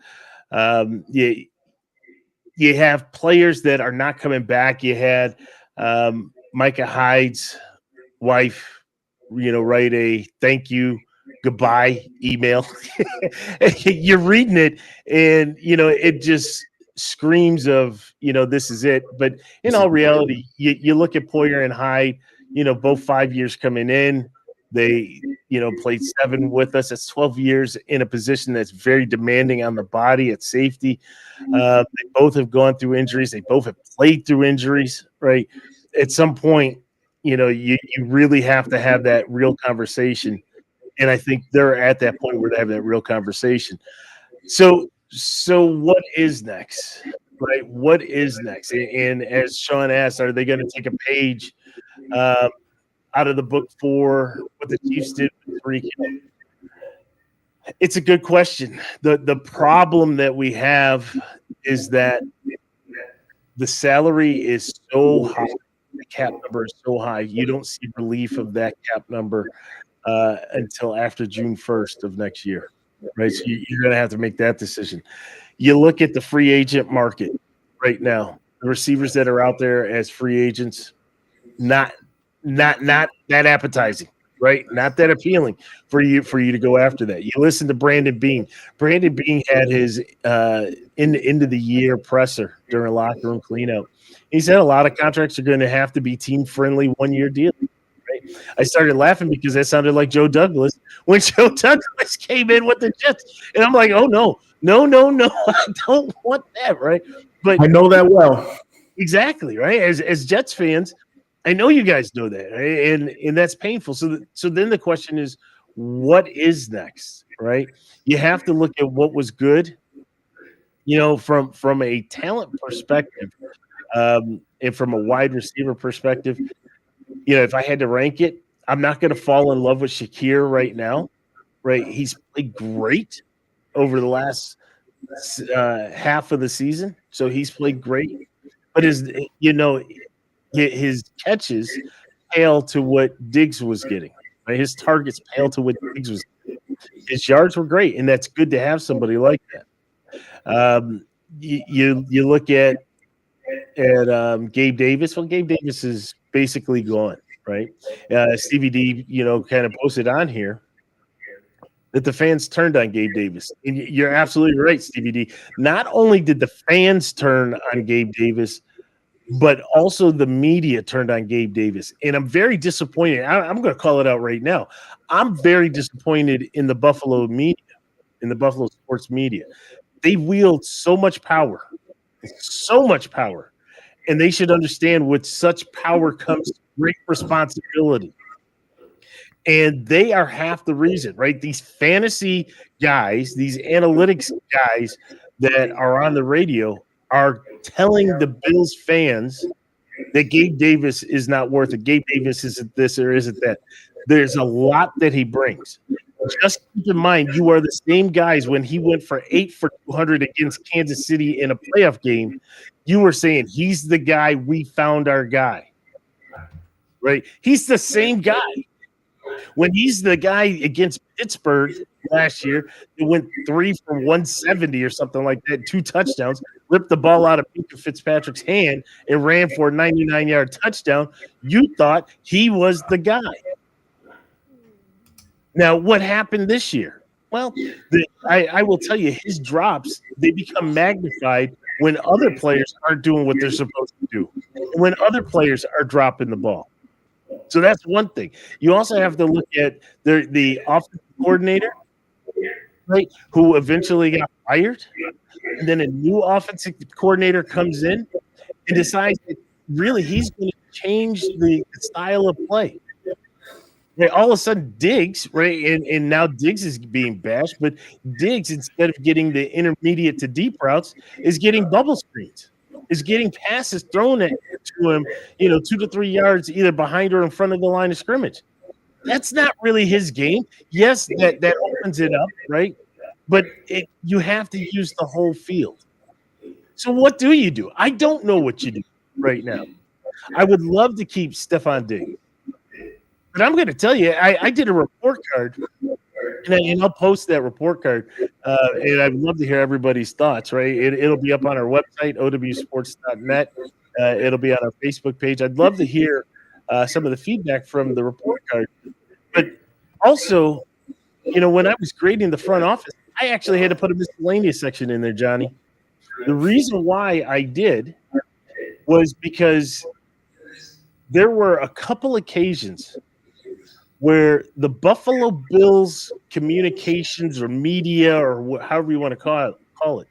You have players that are not coming back. You had Micah Hyde's wife, write a thank you, goodbye email. You're reading it, and it just screams of this is it. But in all reality, you look at Poyer and Hyde. Both 5 years coming in. They played 7 with us. That's 12 years in a position that's very demanding on the body at safety. They both have gone through injuries. They both have played through injuries, right? At some point, you really have to have that real conversation. And I think they're at that point where they have that real conversation. So what is next, right? What is next? And as Sean asked, are they going to take a page out of the book for what the Chiefs did with Tariq Hill? It's a good question. The problem that we have is that the salary is so high, the cap number is so high. You don't see relief of that cap number until after June 1st of next year, right? So you're going to have to make that decision. You look at the free agent market right now. The receivers that are out there as free agents, not that appetizing, right? Not that appealing for you to go after that. You listen to Brandon Beane. Brandon Beane had his end of the year presser during a locker room cleanout. He said a lot of contracts are going to have to be team friendly 1-year deal. Right? I started laughing because that sounded like Joe Douglas when Joe Douglas came in with the Jets, and I'm like, oh no, I don't want that, right? But I know that well. Exactly, right? As Jets fans, I know you guys know that, right? And that's painful. So then the question is, what is next, right? You have to look at what was good, from a talent perspective, and from a wide receiver perspective. If I had to rank it, I'm not going to fall in love with Shakir right now, right? He's played great over the last half of the season, so he's played great. But his catches pale to what Diggs was getting. Right? His targets pale to what Diggs was. His yards were great, and that's good to have somebody like that. You look at Gabe Davis. Well, Gabe Davis is basically gone, right? Stevie D, kind of posted on here that the fans turned on Gabe Davis. And you're absolutely right, Stevie D. Not only did the fans turn on Gabe Davis, but also the media turned on Gabe Davis. And I'm very disappointed. I'm going to call it out right now. I'm very disappointed in the Buffalo media, in the Buffalo sports media. They wield so much power, and they should understand with such power comes great responsibility. And they are half the reason, right? These fantasy guys, these analytics guys that are on the radio are telling the Bills fans that Gabe Davis is not worth it. Gabe Davis isn't this or isn't that. There's a lot that he brings. Just keep in mind, you are the same guys when he went for 8 for 200 against Kansas City in a playoff game. You were saying he's the guy, we found our guy, right? He's the same guy. When he's the guy against Pittsburgh last year, he went 3 for 170 or something like that, 2 touchdowns, ripped the ball out of Minka Fitzpatrick's hand and ran for a 99-yard touchdown. You thought he was the guy. Now, what happened this year? Well, I will tell you, his drops, they become magnified when other players aren't doing what they're supposed to do, when other players are dropping the ball. So that's one thing. You also have to look at the offensive coordinator, right, who eventually got fired. And then a new offensive coordinator comes in and decides that really he's going to change the style of play. Right, all of a sudden, Diggs, right, and now Diggs is being bashed, but Diggs, instead of getting the intermediate to deep routes, is getting bubble screens, is getting passes thrown to him, 2 to 3 yards either behind or in front of the line of scrimmage. That's not really his game. Yes, that opens it up, right? But you have to use the whole field. So what do you do? I don't know what you do right now. I would love to keep Stephon Diggs. But I'm going to tell you, I did a report card, and I'll post that report card, and I'd love to hear everybody's thoughts, right? It'll be up on our website, owsports.net. It'll be on our Facebook page. I'd love to hear some of the feedback from the report card. But also, when I was grading the front office, I actually had to put a miscellaneous section in there, Johnny. The reason why I did was because there were a couple occasions where the Buffalo Bills communications or media or however you want to call it,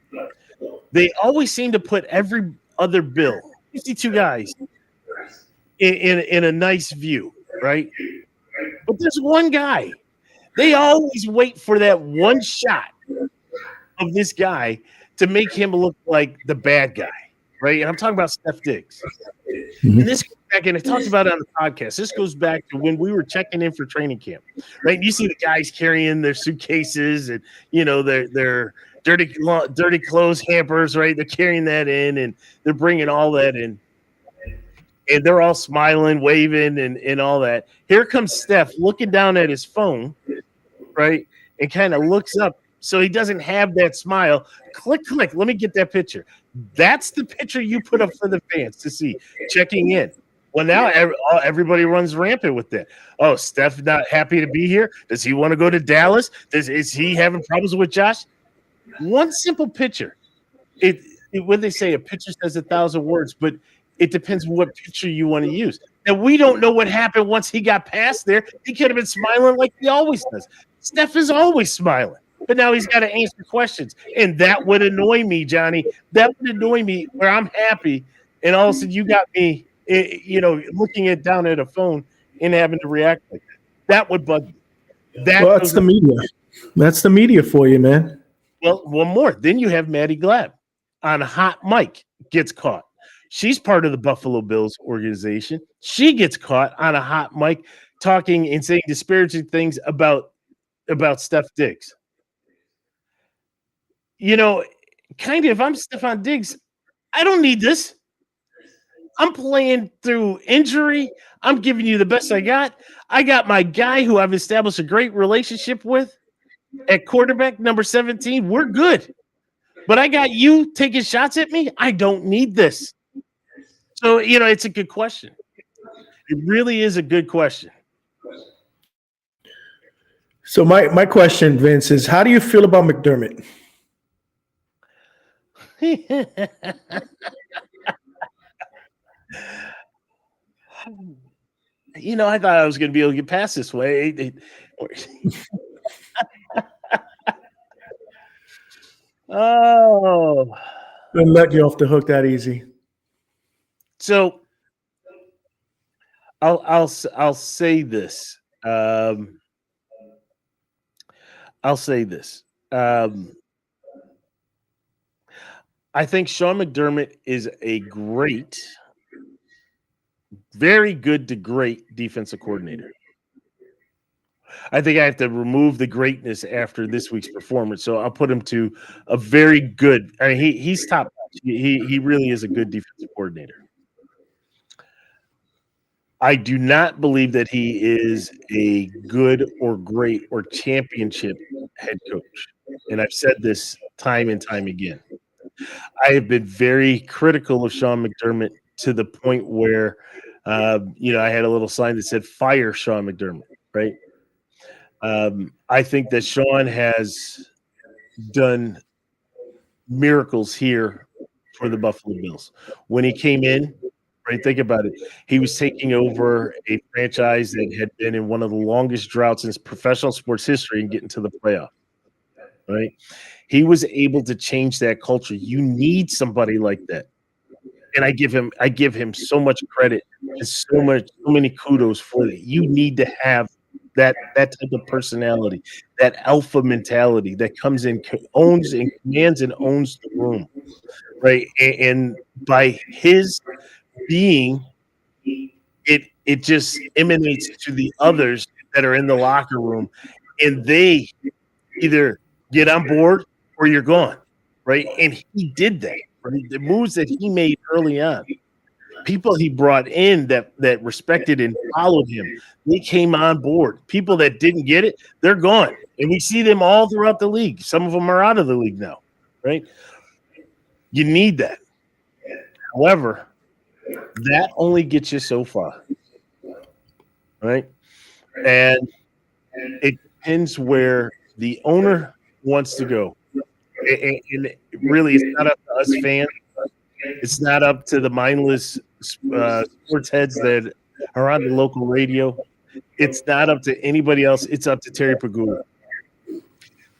they always seem to put every other Bill, 52 guys, in a nice view, right? But there's one guy. They always wait for that one shot of this guy to make him look like the bad guy, right? And I'm talking about Steph Diggs. Mm-hmm. And this goes back, and I talked about it on the podcast. This goes back to when we were checking in for training camp, right? And you see the guys carrying their suitcases and their dirty clothes hampers, right? They're carrying that in, and they're bringing all that in, and they're all smiling, waving, and all that. Here comes Steph looking down at his phone, right, and kind of looks up. So he doesn't have that smile. Click. Let me get that picture. That's the picture you put up for the fans to see, checking in. Well, now everybody runs rampant with that. Oh, Steph not happy to be here? Does he want to go to Dallas? Is he having problems with Josh? One simple picture. When they say a picture says 1,000 words, but it depends what picture you want to use. And we don't know what happened once he got past there. He could have been smiling like he always does. Steph is always smiling. But now he's got to answer questions. And that would annoy me, Johnny. That would annoy me where I'm happy. And all of a sudden you got me, looking down at a phone and having to react like that. That would bug me. Well, that's the media. That's the media for you, man. Well, one more. Then you have Maddie Glab on hot mic, gets caught. She's part of the Buffalo Bills organization. She gets caught on a hot mic talking and saying disparaging things about Steph Diggs. You know, kind of, if I'm Stephon Diggs, I don't need this. I'm playing through injury. I'm giving you the best I got. I got my guy who I've established a great relationship with at quarterback, number 17. We're good. But I got you taking shots at me. I don't need this. So, it's a good question. It really is a good question. So my question, Vince, is how do you feel about McDermott? I thought I was going to be able to get past this way. Oh. Didn't let you off the hook that easy. So I'll say this. I'll say this. I think Sean McDermott is a great, very good to great defensive coordinator. I think I have to remove the greatness after this week's performance, so I'll put him to a very good. I mean, he's top. He really is a good defensive coordinator. I do not believe that he is a good or great or championship head coach, and I've said this time and time again. I have been very critical of Sean McDermott to the point where, I had a little sign that said "Fire Sean McDermott." Right. I think that Sean has done miracles here for the Buffalo Bills. When he came in, right, think about it. He was taking over a franchise that had been in one of the longest droughts in professional sports history and getting to the playoff. Right. He was able to change that culture. You need somebody like that. And I give him so much credit and so many kudos for that. You need to have that type of personality, that alpha mentality that comes in, owns and commands and owns the room, right? And by his being, it just emanates to the others that are in the locker room, and they either get on board or you're gone, right? And he did that. Right? The moves that he made early on, people he brought in that respected and followed him, they came on board. People that didn't get it, they're gone. And we see them all throughout the league. Some of them are out of the league now, right? You need that. However, that only gets you so far, right? And it depends where the owner wants to go. And really, it's not up to us fans. It's not up to the mindless sports heads that are on the local radio. It's not up to anybody else. It's up to Terry Pegula.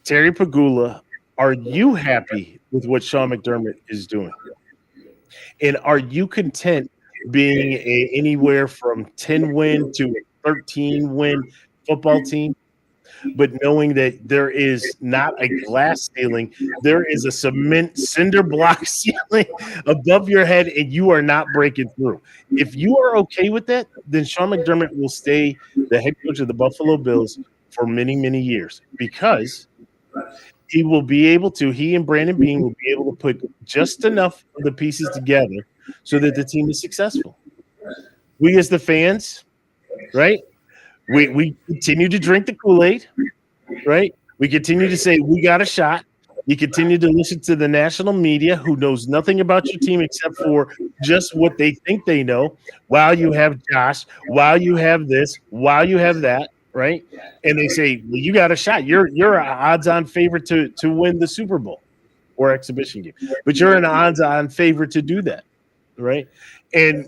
Terry Pegula, are you happy with what Sean McDermott is doing? And are you content being anywhere from 10-win to 13-win football team, but knowing that there is not a glass ceiling, there is a cement cinder block ceiling above your head, and you are not breaking through? If you are okay with that, then Sean McDermott will stay the head coach of the Buffalo Bills for many, many years, because he will be able to, he and Brandon Beane will be able to put just enough of the pieces together so that the team is successful. We as the fans, right? We continue to drink the Kool-Aid, right? We continue to say we got a shot. You continue to listen to the national media who knows nothing about your team except for just what they think they know. While you have Josh, while you have this, while you have that, right? And they say, well, you got a shot. You're an odds-on favorite to win the Super Bowl or exhibition game. But you're an odds-on favorite to do that, right? And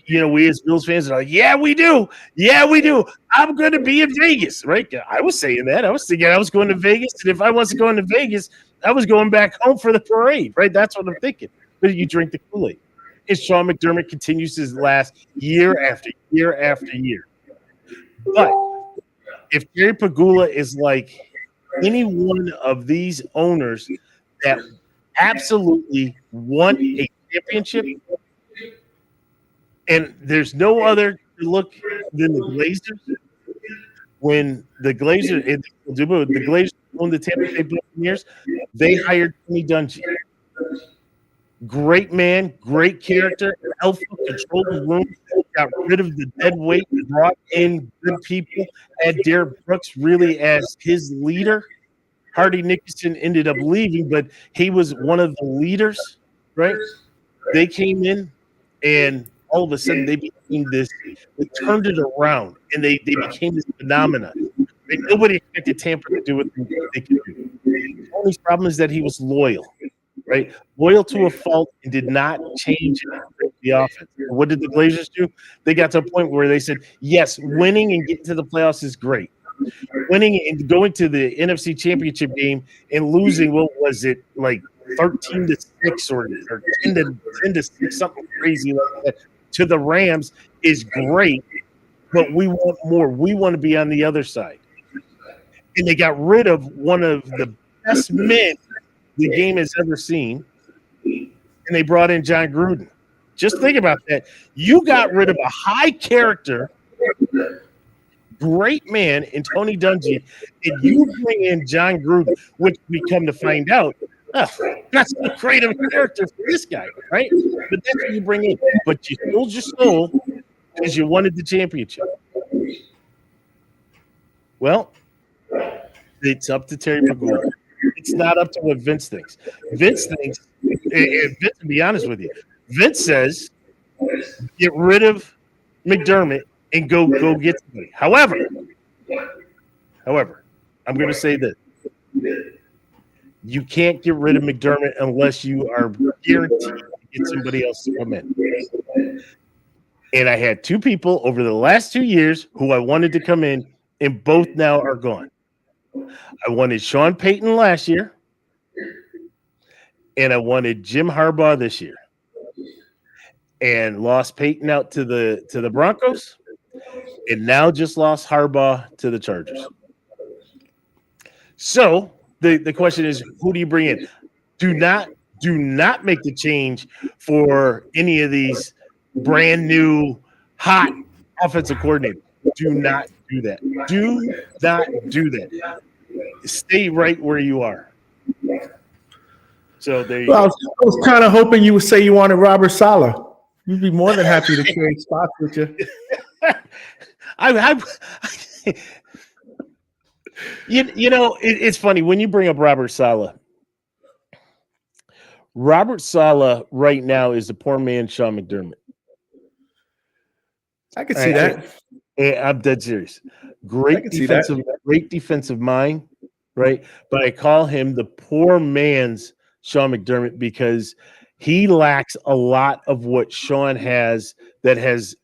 we as Bills fans are like, yeah, we do. Yeah, we do. I'm going to be in Vegas, right? I was saying that. I was thinking I was going to Vegas. And if I wasn't going to Vegas, I was going back home for the parade, right? That's what I'm thinking. But you drink the Kool-Aid. And Sean McDermott continues his last year after year after year. But if Terry Pagula is like any one of these owners that absolutely want a championship, and there's no other to look than the Glazers. When the Glazers owned the Tampa Bay Buccaneers, they hired Tony Dungy. Great man, great character, alpha, controlled the room, got rid of the dead weight, brought in good people, had Derek Brooks really as his leader. Hardy Nickerson ended up leaving, but he was one of the leaders, right? They came in, and all of a sudden they became this. They turned it around, and they became this phenomenon. Right? Nobody expected Tampa to do what they could do. Tony's problem is that he was loyal, right? Loyal to a fault, and did not change the offense. What did the Glazers do? They got to a point where they said, yes, winning and getting to the playoffs is great. Winning and going to the NFC Championship game and losing, what was it, like 13-6 or 10-6, something crazy like that, to the Rams is great, but we want more. We want to be on the other side. And they got rid of one of the best men the game has ever seen, and they brought in John Gruden. Just think about that. You got rid of a high character, great man in Tony Dungy, and you bring in John Gruden, which we come to find out, that's a great of a character for this guy, right? But that's what you bring in. But you sold your soul because you wanted the championship. Well, it's up to Terry Pagula. It's not up to what Vince thinks. Vince thinks, and Vince, to be honest with you, Vince says, get rid of McDermott and go get somebody. However, I'm going to say this. You can't get rid of McDermott unless you are guaranteed to get somebody else to come in. And I had two people over the last 2 years who I wanted to come in, and both now are gone. I wanted Sean Payton last year, and I wanted Jim Harbaugh this year, and lost Payton out to the Broncos, and now just lost Harbaugh to the Chargers. So the question is, who do you bring in? Do not make the change for any of these brand new hot offensive coordinators. Do not do that. Do not do that. Stay right where you are. So there you go. I was kind of hoping you would say you wanted Robert Saleh. You'd be more than happy to trade spots with you. It's funny when you bring up Robert Saleh. Robert Saleh right now is the poor man Sean McDermott. I could see that. I'm dead serious. Great defensive mind, right? But I call him the poor man's Sean McDermott because he lacks a lot of what Sean has that has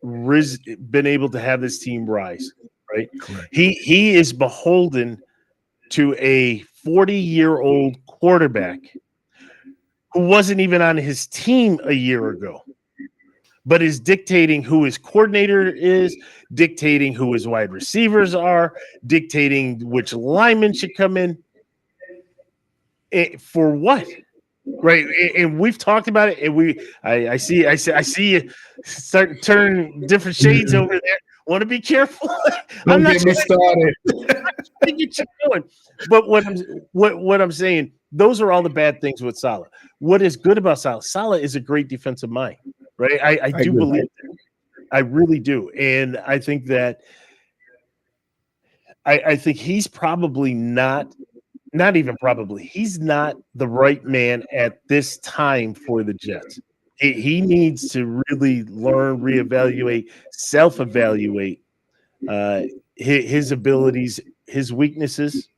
been able to have this team rise, right? Correct. He is beholden to a 40-year-old quarterback who wasn't even on his team a year ago, but is dictating who his coordinator is, dictating who his wide receivers are, dictating which linemen should come in. For what? Right. And we've talked about it, and I see you start turning different shades over there. Want to be careful. Don't get me started. But what I'm saying, those are all the bad things with Saleh. What is good about Saleh? Saleh is a great defensive mind, right? I do believe that. I really do. And I think that I think he's probably not even probably. He's not the right man at this time for the Jets. He needs to really learn, reevaluate, self-evaluate his abilities, his weaknesses,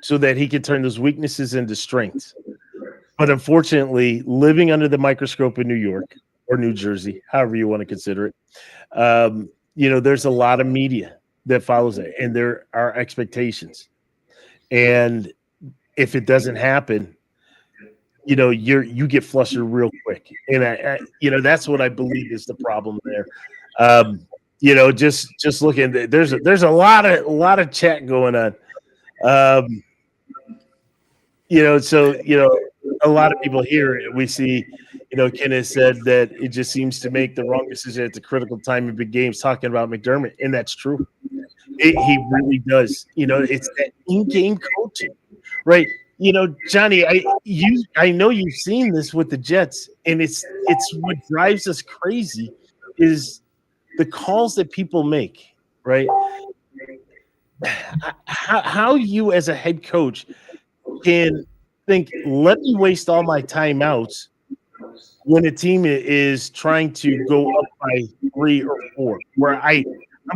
so that he can turn those weaknesses into strengths. But unfortunately, living under the microscope in New York or New Jersey, however you want to consider it, there's a lot of media that follows it, and there are expectations. And if it doesn't happen, you get flustered real quick. And I that's what I believe is the problem there. just looking, there's a lot of chat going on. So a lot of people here we see, Kenneth said that it just seems to make the wrong decision at the critical time in big games, talking about McDermott, and that's true. He really does. It's that in-game coaching, right? Johnny, I know you've seen this with the Jets, and it's what drives us crazy is the calls that people make, right? How you as a head coach can think, let me waste all my timeouts when a team is trying to go up by 3 or 4, where I'm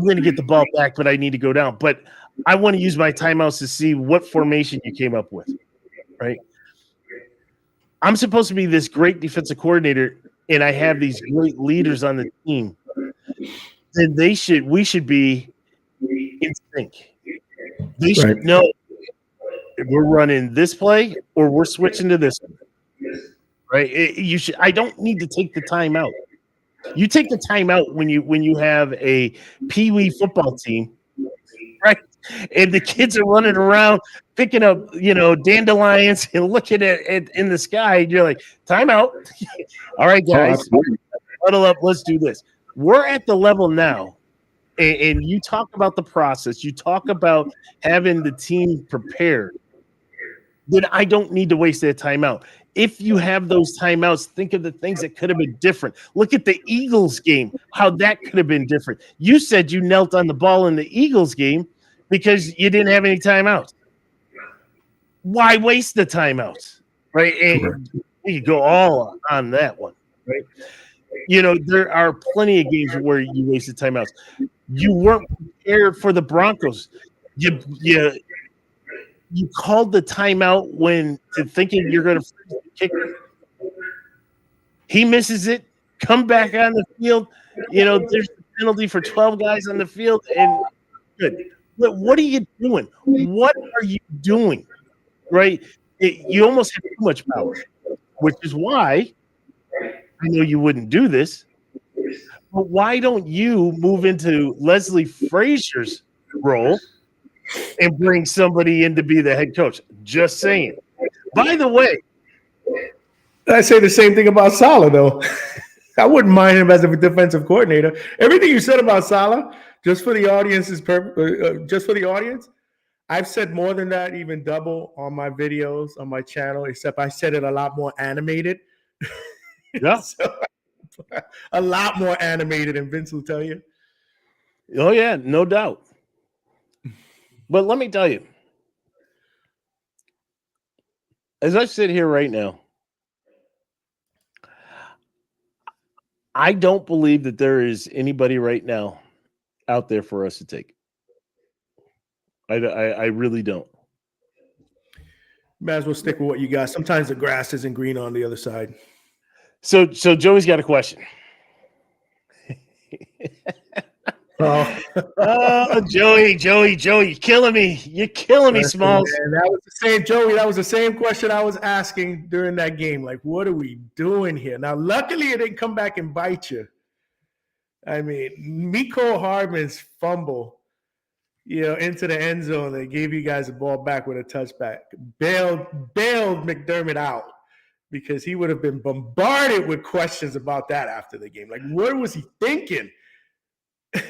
going to get the ball back, but I need to go down. But I want to use my timeouts to see what formation you came up with, right? I'm supposed to be this great defensive coordinator, and I have these great leaders on the team. Then we should be in sync. They should know if we're running this play or we're switching to this one, right? I don't need to take the timeout. You take the timeout when you have a pee-wee football team, right? And the kids are running around picking up, dandelions and looking at in the sky. And you're like, timeout. All right, guys, huddle up. Let's do this. We're at the level now. And you talk about the process. You talk about having the team prepared. Then I don't need to waste that timeout. If you have those timeouts, think of the things that could have been different. Look at the Eagles game, how that could have been different. You said you knelt on the ball in the Eagles game because you didn't have any timeouts. Why waste the timeouts, right? And you go all on that one, right? There are plenty of games where you wasted timeouts. You weren't prepared for the Broncos. You called the timeout when thinking you're going to kick. He misses it. Come back on the field. There's a penalty for 12 guys on the field, and good. But what are you doing? What are you doing? Right? You almost have too much power, which is why I know you wouldn't do this. But why don't you move into Leslie Frazier's role and bring somebody in to be the head coach? Just saying. By the way, I say the same thing about Saleh, though. I wouldn't mind him as a defensive coordinator. Everything you said about Saleh, just for the audience, I've said more than that, even double on my videos on my channel, except I said it a lot more animated. Yeah. A lot more animated, and Vince will tell you. Oh, yeah, no doubt. But let me tell you, as I sit here right now, I don't believe that there is anybody right now out there for us to take. I really don't. Might as well stick with what you got. Sometimes the grass isn't green on the other side. So Joey's got a question. Joey, you're killing me. You're killing me, Smalls. Man, that was the same, Joey. That was the same question I was asking during that game. Like, what are we doing here? Now, luckily, it didn't come back and bite you. I mean, Mecole Hardman's fumble, into the end zone that gave you guys the ball back with a touchback, bailed McDermott out, because he would have been bombarded with questions about that after the game. Like, what was he thinking?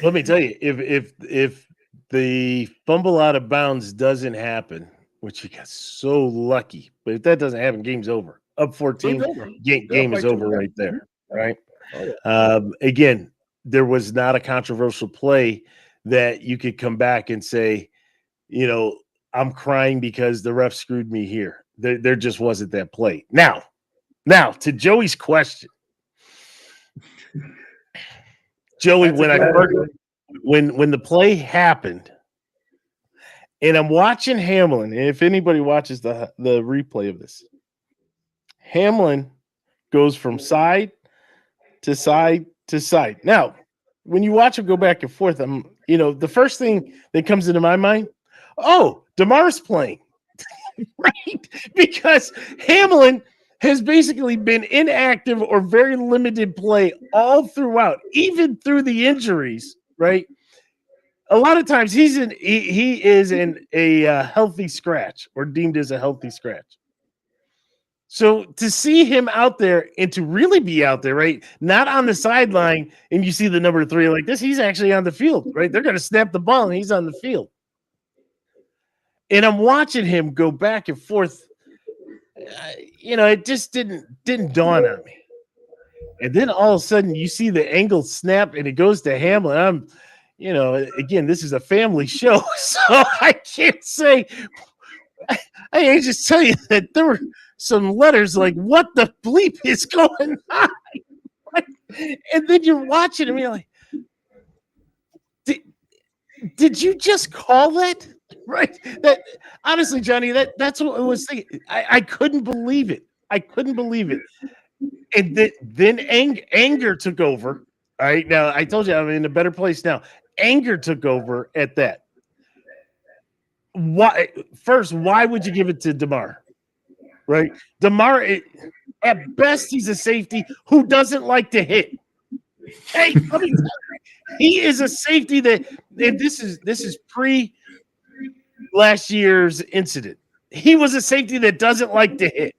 Let me tell you, if the fumble out of bounds doesn't happen, which you got so lucky, but if that doesn't happen, game's over. Up 14, game is over right there, right? Oh, yeah. Again, there was not a controversial play that you could come back and say, I'm crying because the ref screwed me here. There just wasn't that play. Now, to Joey's question. Joey, when the play happened, and I'm watching Hamlin, and if anybody watches the replay of this, Hamlin goes from side to side to side. Now, when you watch him go back and forth, the first thing that comes into my mind, DeMar's playing, right? Because Hamlin has basically been inactive or very limited play all throughout, even through the injuries, right? A lot of times he is in a healthy scratch or deemed as a healthy scratch. So to see him out there and to really be out there, right? Not on the sideline, and you see the number 3 like this, he's actually on the field, right? They're going to snap the ball and he's on the field. And I'm watching him go back and forth. It just didn't dawn on me. And then all of a sudden you see the angle snap and it goes to Hamlin. Again, this is a family show, so I can't say. I just tell you that there were some letters like, what the bleep is going on? And then you're watching and you're like, did you just call that? Right? That honestly, Johnny, that's what I was thinking. I couldn't believe it. I couldn't believe it. And then anger took over. All right. Now I told you I'm in a better place now. Anger took over at that. Why would you give it to DeMar? Right? DeMar, at best, he's a safety who doesn't like to hit. Hey, let me tell you, he is a safety that, and this is pre last year's incident. He was a safety that doesn't like to hit.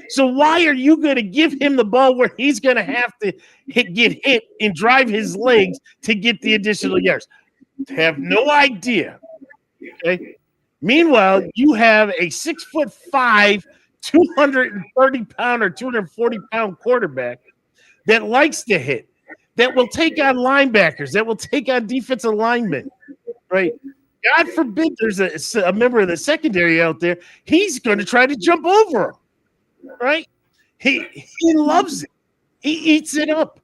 So why are you going to give him the ball where he's going to have to get hit and drive his legs to get the additional yards? Have no idea. Okay. Meanwhile, you have a 6'5", 230-pound or 240-pound quarterback that likes to hit, that will take on linebackers, that will take on defensive linemen, right? God forbid there's a member of the secondary out there. He's going to try to jump over him, right? He loves it. He eats it up.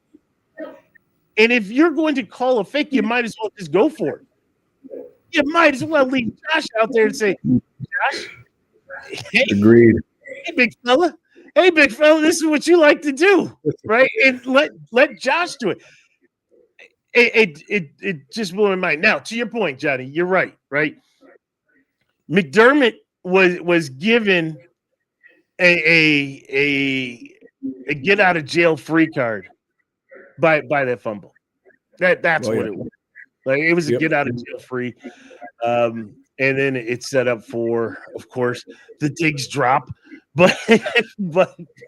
And if you're going to call a fake, you might as well just go for it. You might as well leave Josh out there and say, Josh, hey, agreed. Hey, big fella. Hey, big fella, this is what you like to do, right? And let Josh do it. It just blew my mind. Now, to your point, Johnny, you're right, right? McDermott was given a get out of jail free card by that fumble. That's what it was. Like, it was a get out of jail free. And then it's set up for, of course, the Diggs drop, but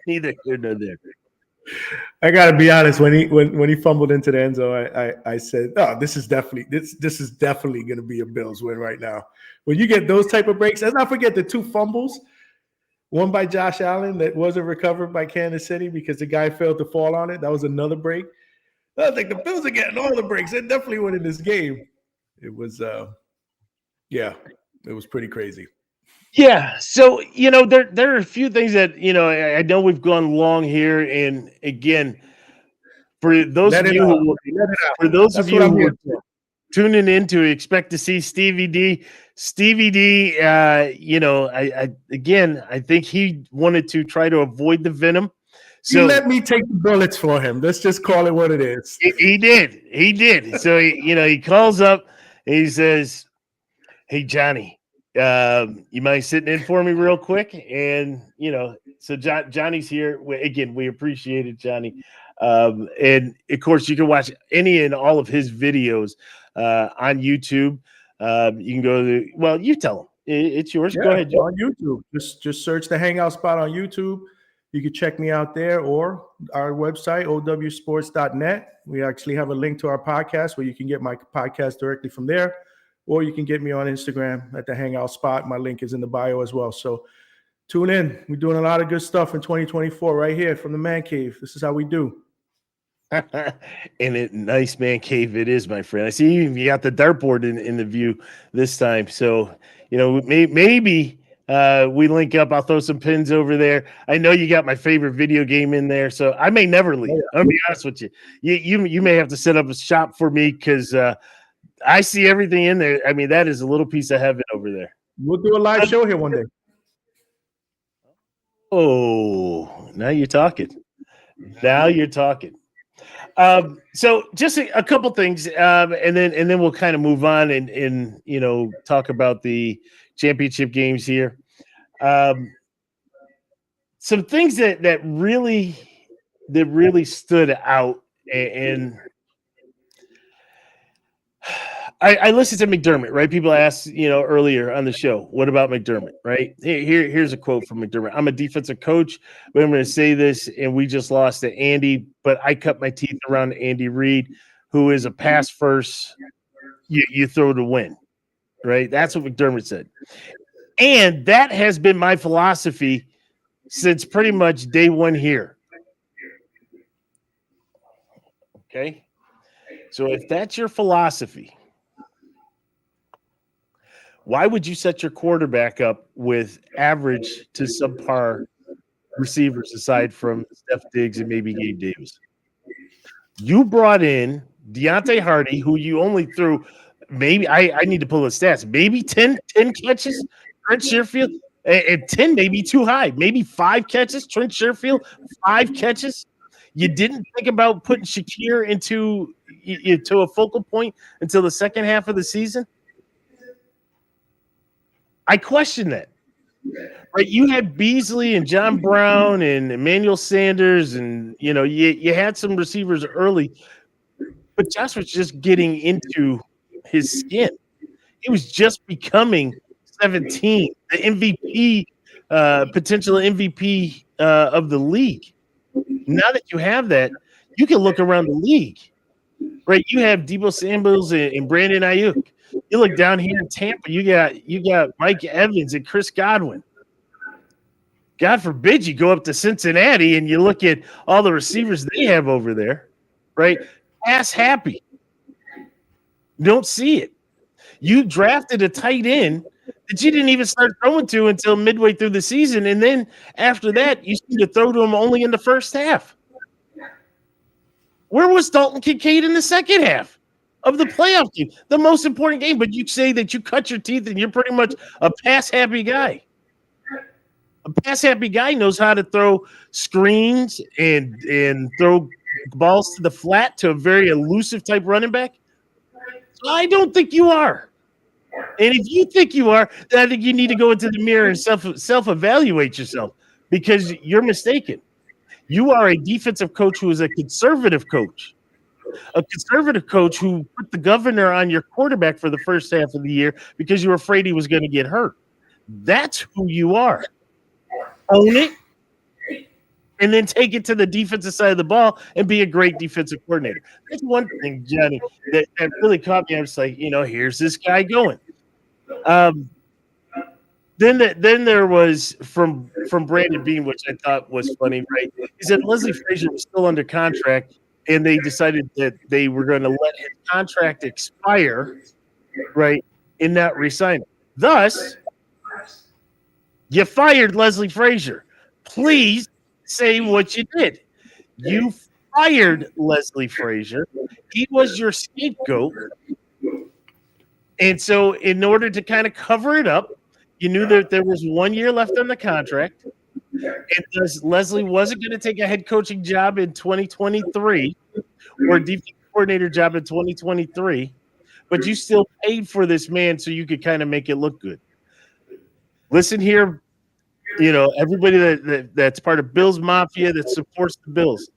neither here nor there. I gotta be honest. When he fumbled into the end zone, I said, "Oh, this is definitely going to be a Bills win right now." When you get those type of breaks, let's not forget the 2 fumbles, one by Josh Allen that wasn't recovered by Kansas City because the guy failed to fall on it. That was another break. I think the Bills are getting all the breaks. They're definitely winning this game. It was, it was pretty crazy. Yeah. So, there are a few things that, I know we've gone long here. And again, for those of you who are tuning in to expect to see Stevie D, I think he wanted to try to avoid the venom. So you let me take the bullets for him. Let's just call it what it is. He did. So he calls up and he says, "Hey, Johnny, you mind sitting in for me real quick?" And so Johnny's here. We appreciate it, Johnny. And of course, you can watch any and all of his videos on YouTube. You can go to you tell him it's yours. Go ahead, Joe. On YouTube. Just search the Hangout Spot on YouTube. You can check me out there or our website, owsports.net. We actually have a link to our podcast where you can get my podcast directly from there, or you can get me on Instagram at the Hangout Spot. My link is in the bio as well. So tune in. We're doing a lot of good stuff in 2024 right here from the Man Cave. This is how we do. And nice man cave it is, my friend. I see you got the dartboard in the view this time. So, maybe we link up. I'll throw some pins over there. I know you got my favorite video game in there, so I may never leave. I'm gonna be honest with you. You may have to set up a shop for me because I see everything in there. I mean, that is a little piece of heaven over there. We'll do a live show here one day. Oh, now you're talking. So just a couple things, and then we'll kind of move on and talk about the championship games here. Some things that really stood out, and I listened to McDermott, right? People asked, earlier on the show, what about McDermott, right? Here's a quote from McDermott. I'm a defensive coach, but I'm going to say this, and we just lost to Andy, but I cut my teeth around Andy Reid, who is a pass first, you throw to win, right? That's what McDermott said. And that has been my philosophy since pretty much day one here. Okay? So if that's your philosophy, why would you set your quarterback up with average to subpar receivers aside from Steph Diggs and maybe Gabe Davis? You brought in Deontay Hardy, who you only threw maybe I need to pull the stats, maybe 10 catches. Trent Sherfield, and 10 maybe too high. Maybe 5 catches. Trent Sherfield, 5 catches. You didn't think about putting Shakir into a focal point until the second half of the season? I question that. Right, you had Beasley and John Brown and Emmanuel Sanders, and you had some receivers early, but Josh was just getting into his skin. He was just becoming 17, the MVP, potential MVP of the league. Now that you have that, you can look around the league, right? You have Deebo Samuels and Brandon Ayuk. You look down here in Tampa, you got Mike Evans and Chris Godwin. God forbid you go up to Cincinnati and you look at all the receivers they have over there, right? Pass happy. You don't see it. You drafted a tight end that you didn't even start throwing to until midway through the season, and then after that, you seem to throw to him only in the first half. Where was Dalton Kincaid in the second half of the playoff game, the most important game? But you say that you cut your teeth and you're pretty much a pass-happy guy. A pass-happy guy knows how to throw screens and throw balls to the flat to a very elusive type running back. I don't think you are. And if you think you are, then I think you need to go into the mirror and self-evaluate yourself, because you're mistaken. You are a defensive coach who is a conservative coach. A conservative coach who put the governor on your quarterback for the first half of the year because you were afraid he was going to get hurt. That's who you are. Own it, and then take it to the defensive side of the ball and be a great defensive coordinator. That's one thing, Johnny, that really caught me. I was like, here's this guy going. Then there was from Brandon Bean, which I thought was funny, right? He said Leslie Frazier was still under contract, and they decided that they were going to let his contract expire, right, and not resign him. Thus, you fired Leslie Frazier. Please say what you did. You fired Leslie Frazier. He was your scapegoat. And so in order to kind of cover it up, you knew that there was 1 year left on the contract. And Leslie wasn't going to take a head coaching job in 2023 or a defensive coordinator job in 2023, but you still paid for this man so you could kind of make it look good. Listen here, everybody that's part of Bills Mafia that supports the Bills.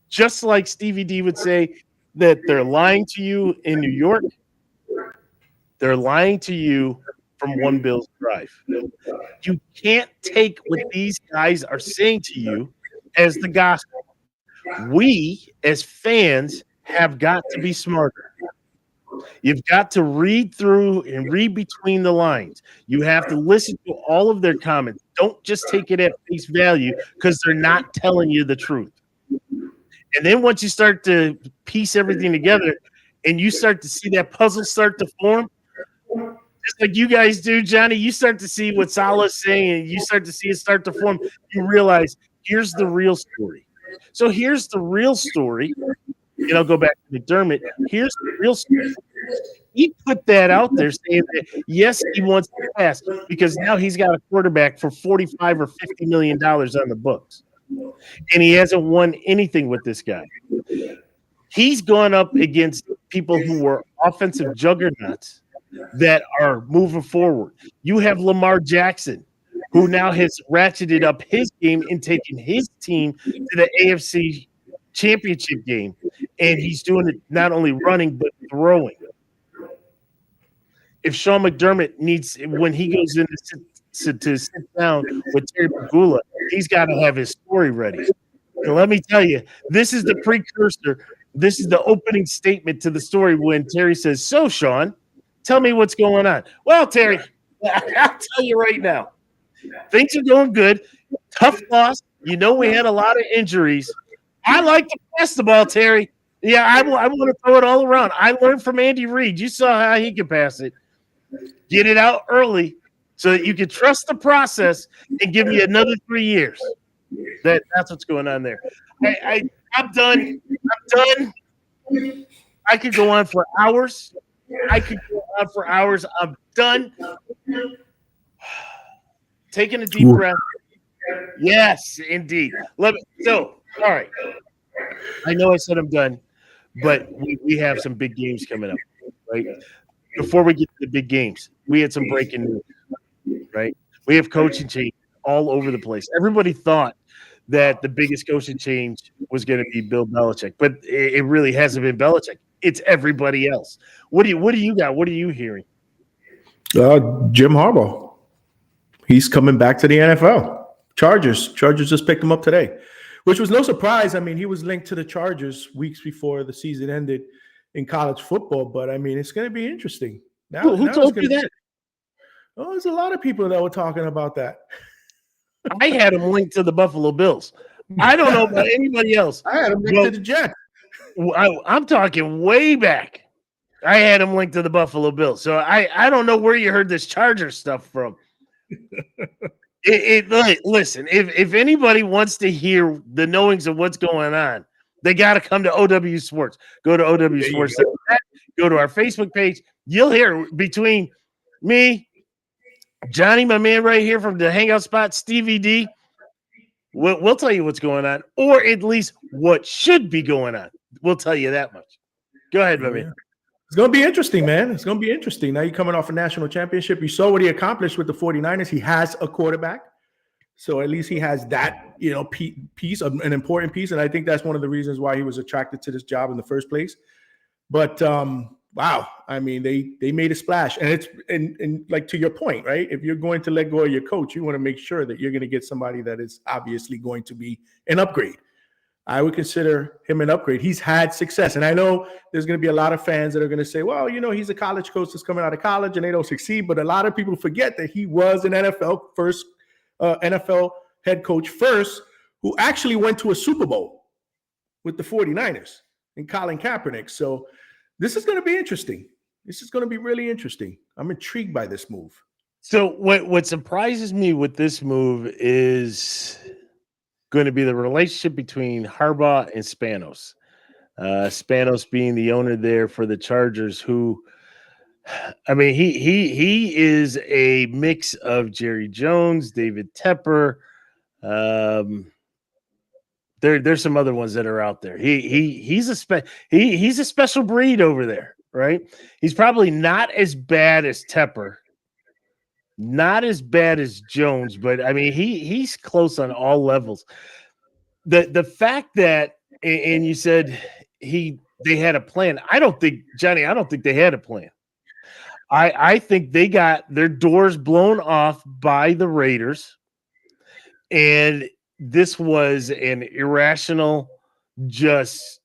Just like Stevie D would say that they're lying to you in New York, they're lying to you from One Bills Drive. You can't take what these guys are saying to you as the gospel. We, as fans, have got to be smarter. You've got to read through and read between the lines. You have to listen to all of their comments. Don't just take it at face value because they're not telling you the truth. And then once you start to piece everything together and you start to see that puzzle start to form, just like you guys do, Johnny, you start to see what Salah's saying and you start to see it start to form. You realize here's the real story. So here's the real story. And I'll go back to McDermott. Here's the real story. He put that out there saying that, yes, he wants to pass because now he's got a quarterback for $45 or $50 million on the books. And he hasn't won anything with this guy. He's gone up against people who were offensive juggernauts that are moving forward. You have Lamar Jackson, who now has ratcheted up his game and taken his team to the AFC championship game. And he's doing it not only running, but throwing. if Sean McDermott needs, when he goes in to sit down with Terry Pegula, he's got to have his story ready. And let me tell you, this is the precursor. This is the opening statement to the story when Terry says, "So, Sean, tell me what's going on." Well, Terry, I'll tell you right now, things are going good. Tough loss. You know, we had a lot of injuries. I like to pass the ball, Terry. Yeah, I want to throw it all around. I learned from Andy Reid. You saw how he could pass it. Get it out early so that you can trust the process and give me another 3 years. That's what's going on there. I'm done. I'm done. I could go on for hours. I'm done. Taking a deep breath. Yes, indeed. All right. I know I said I'm done, but we have some big games coming up, right? Before we get to the big games, we had some breaking news, right? We have coaching change all over the place. Everybody thought that the biggest coaching change was going to be Bill Belichick, but it really hasn't been Belichick. It's everybody else. What do you got? What are you hearing? Jim Harbaugh. He's coming back to the NFL. Chargers just picked him up today, which was no surprise. I mean, he was linked to the Chargers weeks before the season ended in college football, but I mean, it's going to be interesting. Who told you that? Oh, there's a lot of people that were talking about that. I had him linked to the Buffalo Bills. I don't know about anybody else. I had him linked to the Jets. I'm talking way back. I had him linked to the Buffalo Bills. So I don't know where you heard this Chargers stuff from. Listen, if anybody wants to hear the knowings of what's going on, they got to come to OW Sports. Go to OW Sports. Go to our Facebook page. You'll hear between me, Johnny, my man right here from the Hangout Spot, Stevie D. We'll tell you what's going on, or at least what should be going on. We'll tell you that much. Go ahead, my man. It's going to be interesting, man. It's going to be interesting. Now you're coming off a national championship. You saw what he accomplished with the 49ers. He has a quarterback. So at least he has that, piece, an important piece. And I think that's one of the reasons why he was attracted to this job in the first place. But wow, I mean, they made a splash. And it's and like to your point, right? If you're going to let go of your coach, you want to make sure that you're going to get somebody that is obviously going to be an upgrade. I would consider him an upgrade. He's had success. And I know there's going to be a lot of fans that are going to say, well, he's a college coach that's coming out of college and they don't succeed. But a lot of people forget that he was an NFL head coach first, who actually went to a Super Bowl with the 49ers and Colin Kaepernick. So this is going to be interesting. This is going to be really interesting. I'm intrigued by this move. So what surprises me with this move is going to be the relationship between Harbaugh and Spanos. Spanos being the owner there for the Chargers, who, I mean, he is a mix of Jerry Jones, David Tepper. There's some other ones that are out there. He's a special breed over there, right? He's probably not as bad as Tepper, not as bad as Jones, but I mean he's close on all levels. The fact that, and you said they had a plan. I don't think they had a plan. I think they got their doors blown off by the Raiders, and this was an irrational, just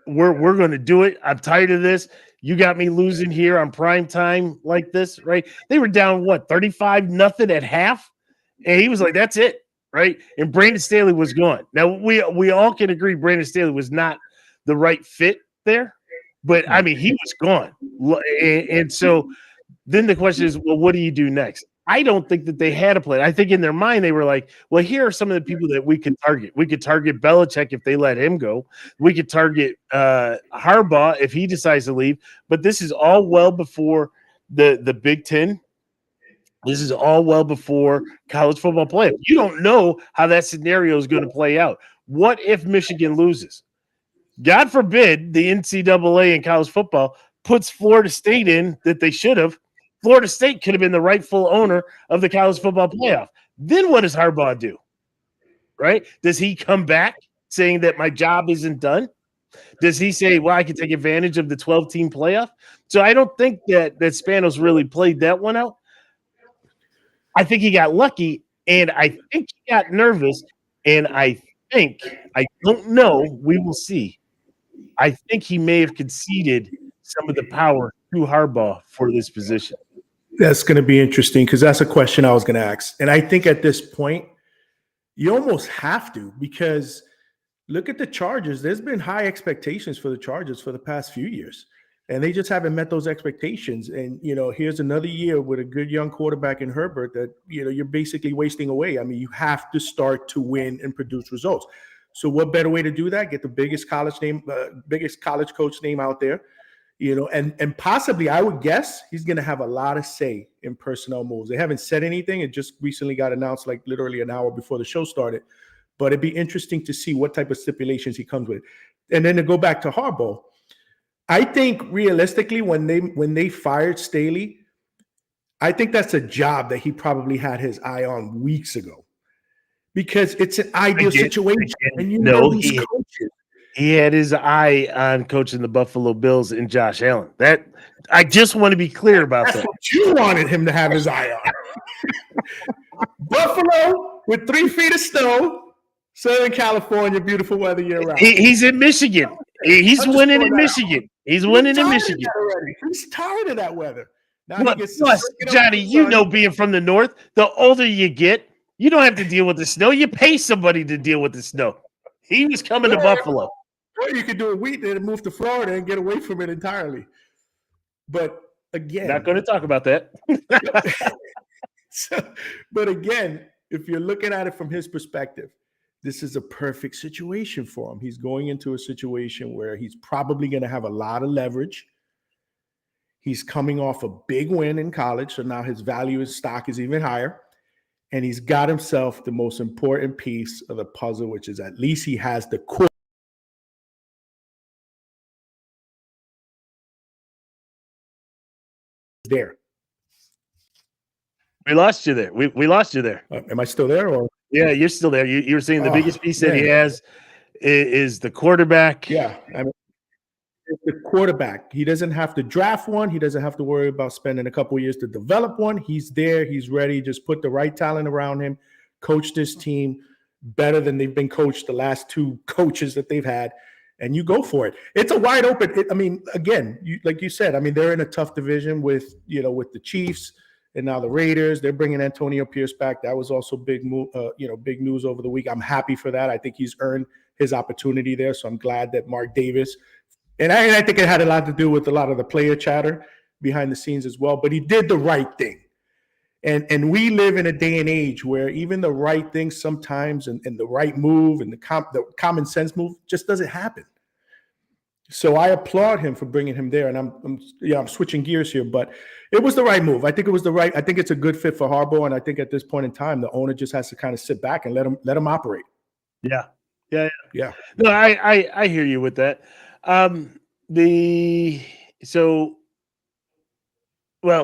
we're going to do it. I'm tired of this. You got me losing here on prime time like this, right? They were down 35-0 at half, and he was like, "That's it." Right, and Brandon Staley was gone. Now we all can agree Brandon Staley was not the right fit there, but I mean he was gone, and so then the question is, well, what do you do next? I don't think that they had a plan. I think in their mind they were like, well, here are some of the people that we could target. We could target Belichick if they let him go. We could target Harbaugh if he decides to leave. But this is all well before the Big Ten. This is all well before college football playoff. You don't know how that scenario is going to play out. What if Michigan loses? God forbid the NCAA in college football puts Florida State in that they should have. Florida State could have been the rightful owner of the college football playoff. Then what does Harbaugh do? Right? Does he come back saying that my job isn't done? Does he say, well, I can take advantage of the 12-team playoff? So I don't think that Spanos really played that one out. I think he got lucky, and I think he got nervous, and I don't know, we will see. I think he may have conceded some of the power to Harbaugh for this position. That's going to be interesting because that's a question I was going to ask. And I think at this point, you almost have to, because look at the Chargers. There's been high expectations for the Chargers for the past few years, and they just haven't met those expectations. And, here's another year with a good young quarterback in Herbert that, you're basically wasting away. I mean, you have to start to win and produce results. So what better way to do that? Get the biggest college coach name out there, and possibly, I would guess, he's going to have a lot of say in personnel moves. They haven't said anything. It just recently got announced, like literally an hour before the show started. But it'd be interesting to see what type of stipulations he comes with. And then to go back to Harbaugh, I think realistically, when they fired Staley, I think that's a job that he probably had his eye on weeks ago, because it's an ideal situation. And these coaches. He had his eye on coaching the Buffalo Bills and Josh Allen. That I just want to be clear about that. That's what you wanted him to have his eye on. Buffalo with 3 feet of snow, Southern California, beautiful weather year round. He's in Michigan. He's winning in Michigan. He's winning in Michigan. He's tired of that weather. Now plus, Johnny, being from the north, the older you get, you don't have to deal with the snow. You pay somebody to deal with the snow. He was coming to Buffalo. Or you could do a week and move to Florida and get away from it entirely. But again, not going to talk about that. But again, if you're looking at it from his perspective, this is a perfect situation for him. He's going into a situation where he's probably going to have a lot of leverage. He's coming off a big win in college, so now his value in stock is even higher. And he's got himself the most important piece of the puzzle, which is at least he has the core. There. We lost you there. We lost you there. Am I still there? Or yeah, you're still there. You were saying the biggest piece that he has is the quarterback. Yeah, I mean, the quarterback. He doesn't have to draft one. He doesn't have to worry about spending a couple of years to develop one. He's there. He's ready. Just put the right talent around him. Coach this team better than they've been coached the last 2 coaches that they've had. And you go for it. It's a wide open. Again, like you said, they're in a tough division with the Chiefs and now the Raiders. They're bringing Antonio Pierce back. That was also big news over the week. I'm happy for that. I think he's earned his opportunity there. So I'm glad that Mark Davis, and I think it had a lot to do with a lot of the player chatter behind the scenes as well. But he did the right thing. And we live in a day and age where even the right thing sometimes and the right move and the common sense move just doesn't happen. So I applaud him for bringing him there. And I'm switching gears here, but it was the right move. I think it's a good fit for Harbaugh. And I think at this point in time, the owner just has to kind of sit back and let him operate. Yeah. No, I hear you with that. We'll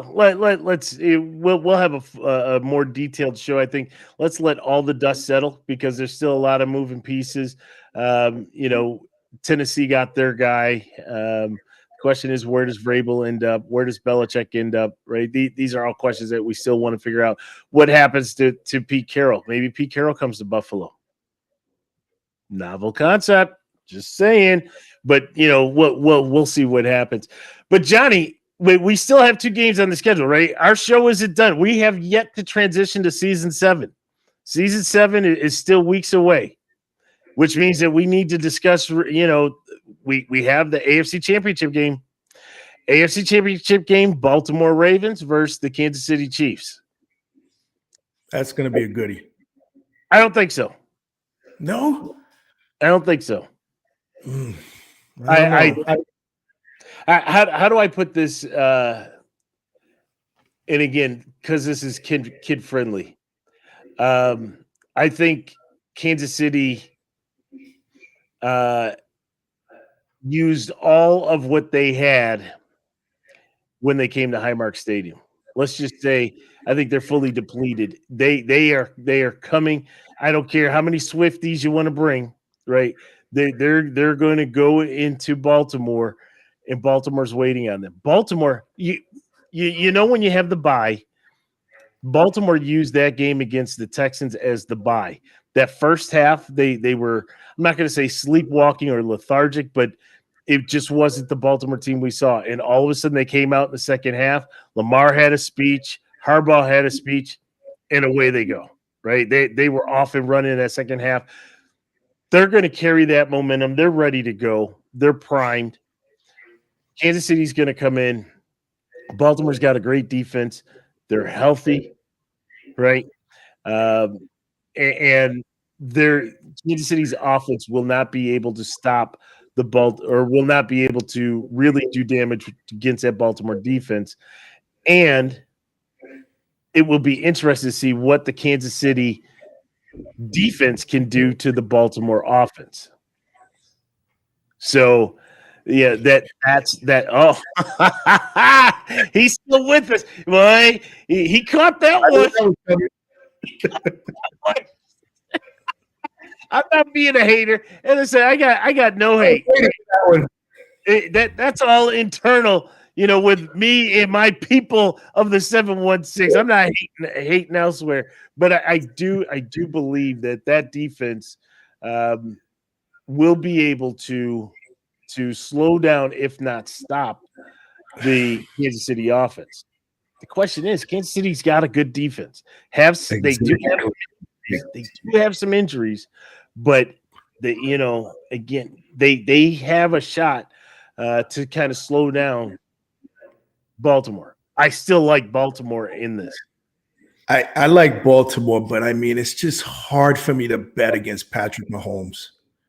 have a more detailed show. I think let's let all the dust settle because there's still a lot of moving pieces. Tennessee got their guy. Question is, where does Vrabel end up? Where does Belichick end up? Right? These are all questions that we still want to figure out. What happens to Pete Carroll? Maybe Pete Carroll comes to Buffalo. Novel concept. Just saying. But we'll see what happens. But Johnny, we still have 2 games on the schedule, right? Our show isn't done. We have yet to transition to season 7. Season 7 is still weeks away, which means that we need to discuss, we have the AFC Championship game. AFC Championship game, Baltimore Ravens versus the Kansas City Chiefs. That's going to be a goodie. I don't think so. No? I don't think so. How do I put this? And again, because this is kid friendly, I think Kansas City used all of what they had when they came to Highmark Stadium. Let's just say I think they're fully depleted. They are coming. I don't care how many Swifties you want to bring, right? They're going to go into Baltimore, and Baltimore's waiting on them. Baltimore, you know when you have the bye, Baltimore used that game against the Texans as the bye. That first half, they were, I'm not going to say sleepwalking or lethargic, but it just wasn't the Baltimore team we saw. And all of a sudden, they came out in the second half. Lamar had a speech, Harbaugh had a speech, and away they go. Right? They were off and running in that second half. They're going to carry that momentum. They're ready to go. They're primed. Kansas City's going to come in. Baltimore's got a great defense. They're healthy, right? And their Kansas City's offense will not be able to stop the or will not be able to really do damage against that Baltimore defense. And it will be interesting to see what the Kansas City defense can do to the Baltimore offense. So, yeah, that's that. Oh, he's still with us. Boy, he caught that one. I'm not being a hater. And I said, I got no hate. That's all internal, with me and my people of the 716. I'm not hating elsewhere, but I do believe that defense will be able to slow down, if not stop, the Kansas City offense. The question is, Kansas City's got a good defense. They do have some injuries, but they have a shot to kind of slow down Baltimore. I still like Baltimore in this. I like Baltimore, but I mean, it's just hard for me to bet against Patrick Mahomes.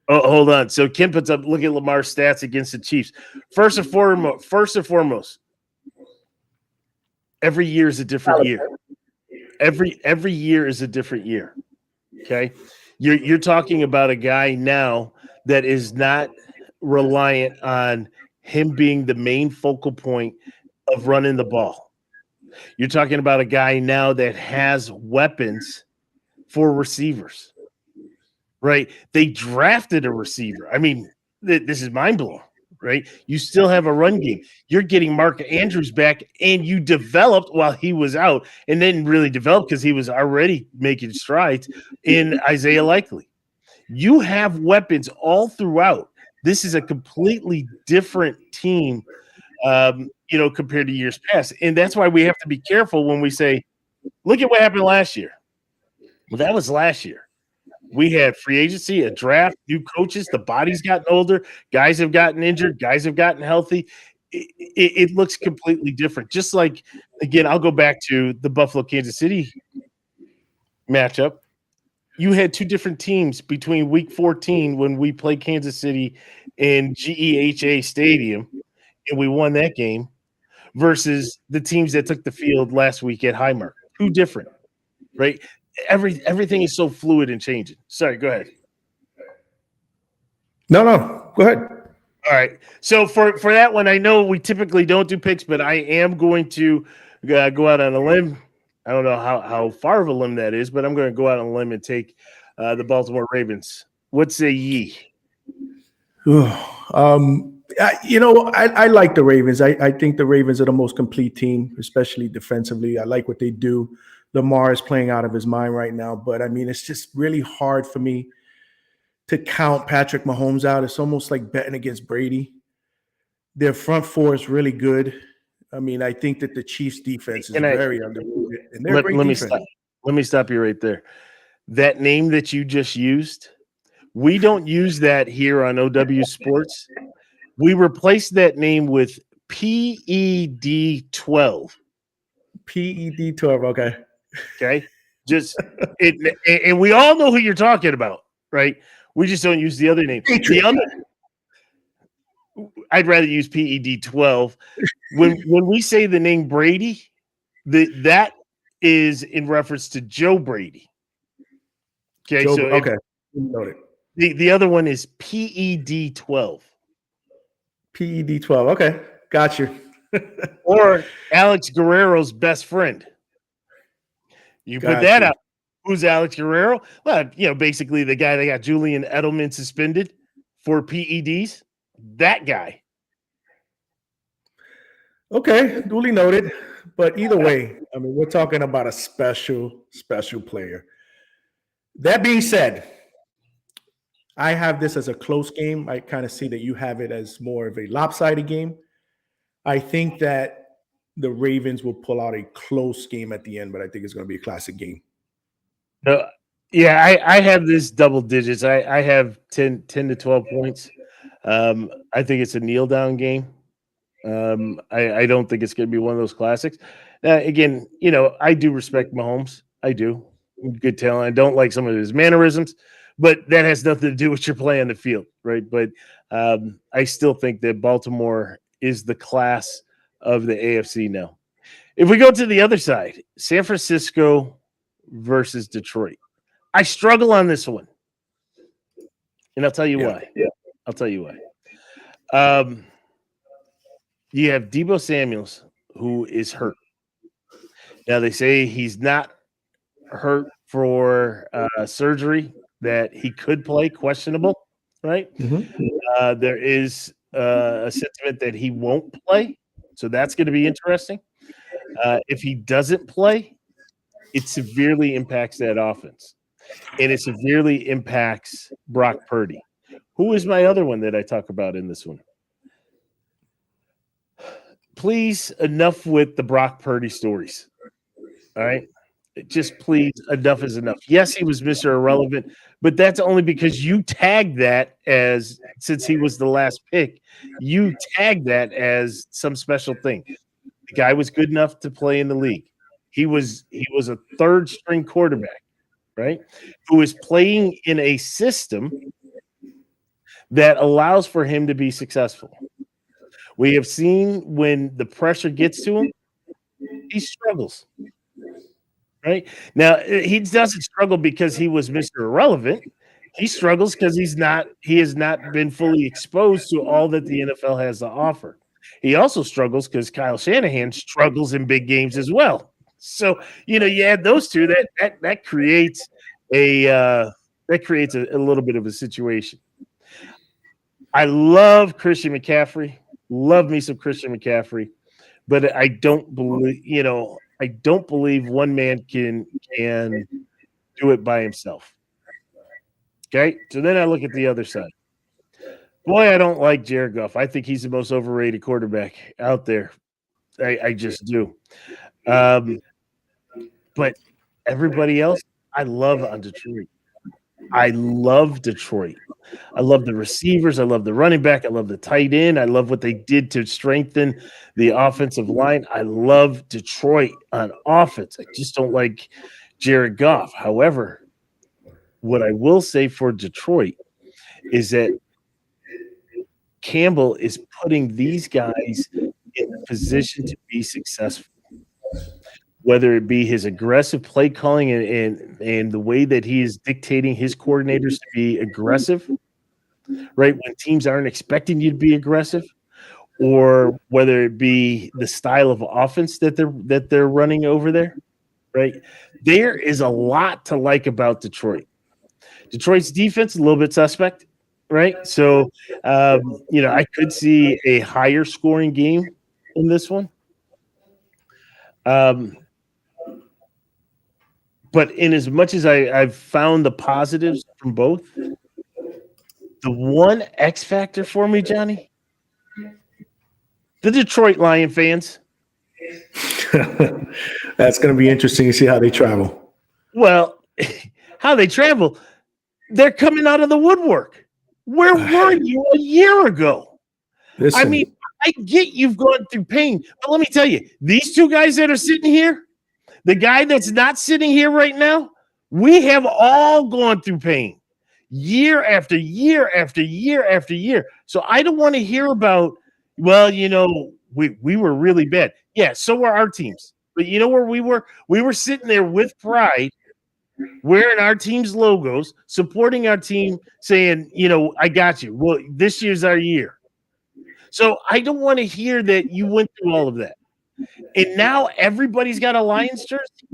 Oh, hold on. So Kim puts up, look at Lamar's stats against the Chiefs. First and foremost, every year is a different year. Every year is a different year. Okay. You're talking about a guy now that is not reliant on him being the main focal point of running the ball. You're talking about a guy now that has weapons for receivers. Right? They drafted a receiver. I mean, this is mind-blowing, right? You still have a run game. You're getting Mark Andrews back, and you developed while he was out, and didn't really develop because he was already making strides in Isaiah Likely. You have weapons all throughout. This is a completely different team, compared to years past. And that's why we have to be careful when we say, look at what happened last year. Well, that was last year. We had free agency, a draft, new coaches. The body's gotten older. Guys have gotten injured. Guys have gotten healthy. It looks completely different. Just like, again, I'll go back to the Buffalo-Kansas City matchup. You had two different teams between week 14 when we played Kansas City in GEHA Stadium, and we won that game, versus the teams that took the field last week at Highmark. Two different, right? Everything is so fluid and changing. Sorry, go ahead. No, go ahead. All right. So for that one, I know we typically don't do picks, but I am going to go out on a limb. I don't know how far of a limb that is, but I'm going to go out on a limb and take the Baltimore Ravens. What say ye? I like the Ravens. I think the Ravens are the most complete team, especially defensively. I like what they do. Lamar is playing out of his mind right now, but I mean, it's just really hard for me to count Patrick Mahomes out. It's almost like betting against Brady. Their front four is really good. I mean, I think that the Chiefs' defense is very underrated, and they're great defense. Let me stop you right there. That name that you just used, we don't use that here on OW Sports. We replaced that name with PED12. PED12, okay. Okay. And we all know who you're talking about, right? We just don't use the other name. I'd rather use PED12. When we say the name Brady, that is in reference to Joe Brady. Okay, the other one is PED12. PED12. Okay, got you. Or Alex Guerrero's best friend. You put that out. Who's Alex Guerrero? Well, basically the guy that got Julian Edelman suspended for PEDs, that guy. Okay, duly noted. But either way, I mean, we're talking about a special player. That being said, I have this as a close game. I kind of see that you have it as more of a lopsided game. I think that the Ravens will pull out a close game at the end, but I think it's going to be a classic game. Yeah, I have this double digits. I have 10 to 12 points. I think it's a kneel down game. I don't think it's going to be one of those classics. Again, I do respect Mahomes. I do. Good talent. I don't like some of his mannerisms, but that has nothing to do with your play on the field, right? But I still think that Baltimore is the class of the AFC now. If we go to the other side, San Francisco versus Detroit. I struggle on this one. And I'll tell you why. Yeah. I'll tell you why. You have Deebo Samuels, who is hurt. Now, they say he's not hurt for surgery, that he could play, questionable, right? Mm-hmm. There is a sentiment that he won't play, so that's going to be interesting. If he doesn't play, it severely impacts that offense, and it severely impacts Brock Purdy. Who is my other one that I talk about in this one? Please, enough with the Brock Purdy stories. All right? Just please, enough is enough. Yes, he was Mr. Irrelevant, but that's only because you tagged that as, since he was the last pick, you tagged that as some special thing. The guy was good enough to play in the league. He was a third string quarterback, right? Who is playing in a system that allows for him to be successful. We have seen when the pressure gets to him, he struggles. Right? Now, he doesn't struggle because he was Mr. Irrelevant. He struggles because he has not been fully exposed to all that the NFL has to offer. He also struggles because Kyle Shanahan struggles in big games as well. So, you add those two, that creates a little bit of a situation. I love Christian McCaffrey. Love me some Christian McCaffrey, but I don't believe one man can do it by himself. Okay, so then I look at the other side. Boy, I don't like Jared Goff. I think he's the most overrated quarterback out there. I just do. But everybody else, I love on Detroit. I love Detroit. I love the receivers. I love the running back. I love the tight end. I love what they did to strengthen the offensive line. I love Detroit on offense. I just don't like Jared Goff. However, what I will say for Detroit is that Campbell is putting these guys in a position to be successful. Whether it be his aggressive play calling and the way that he is dictating his coordinators to be aggressive, right? When teams aren't expecting you to be aggressive, or whether it be the style of offense that they're running over there, right? There is a lot to like about Detroit. Detroit's defense, a little bit suspect, right? So, I could see a higher scoring game in this one. But in as much as I've found the positives from both, the one X factor for me, Johnny, the Detroit Lion fans. That's going to be interesting to see how they travel. Well, how they travel, they're coming out of the woodwork. Where were you a year ago? Listen, I mean, I get you've gone through pain, but let me tell you, these two guys that are sitting here, the guy that's not sitting here right now, we have all gone through pain year after year after year after year. So I don't want to hear about, well, we were really bad. Yeah, so were our teams. But you know where we were? We were sitting there with pride, wearing our team's logos, supporting our team, saying, I got you. Well, this year's our year. So I don't want to hear that you went through all of that. And now everybody's got a Lions jersey.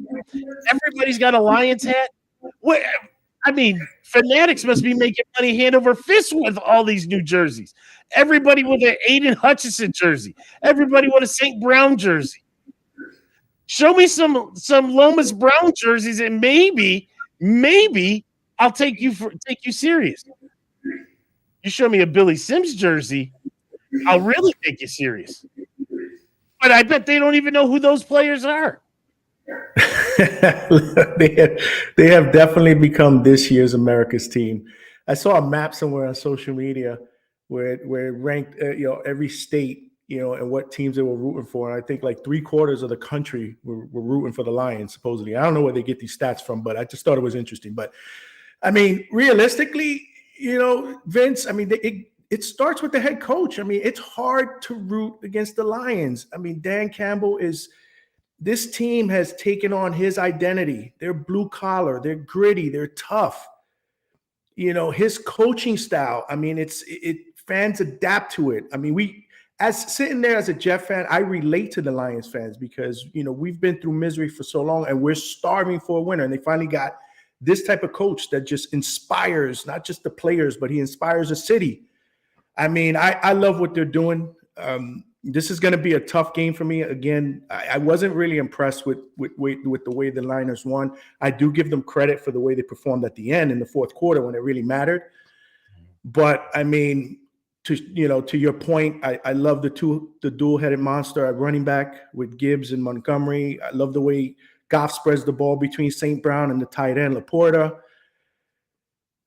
Everybody's got a Lions hat. I mean, Fanatics must be making money hand over fist with all these new jerseys. Everybody with an Aiden Hutchinson jersey. Everybody with a St. Brown jersey. Show me some Lomas Brown jerseys, and maybe I'll take you serious. You show me a Billy Sims jersey, I'll really take you serious. But I bet they don't even know who those players are. they have definitely become this year's America's team. I saw a map somewhere on social media where it ranked every state and what teams they were rooting for. And I think like 3/4 of the country were rooting for the Lions, supposedly. I don't know where they get these stats from, but I just thought it was interesting. But I mean, realistically, Vince, I mean, it starts with the head coach. I mean, it's hard to root against the Lions. I mean, Dan Campbell this team has taken on his identity. They're blue collar, they're gritty, they're tough. His coaching style, I mean, fans adapt to it. I mean, as sitting there as a Jet fan, I relate to the Lions fans because, we've been through misery for so long and we're starving for a winner. And they finally got this type of coach that just inspires not just the players, but he inspires a city. I mean, I love what they're doing. This is going to be a tough game for me. Again, I wasn't really impressed with the way the Niners won. I do give them credit for the way they performed at the end in the fourth quarter when it really mattered. But I mean, to your point, I love the dual-headed monster at running back with Gibbs and Montgomery. I love the way Goff spreads the ball between St. Brown and the tight end Laporta.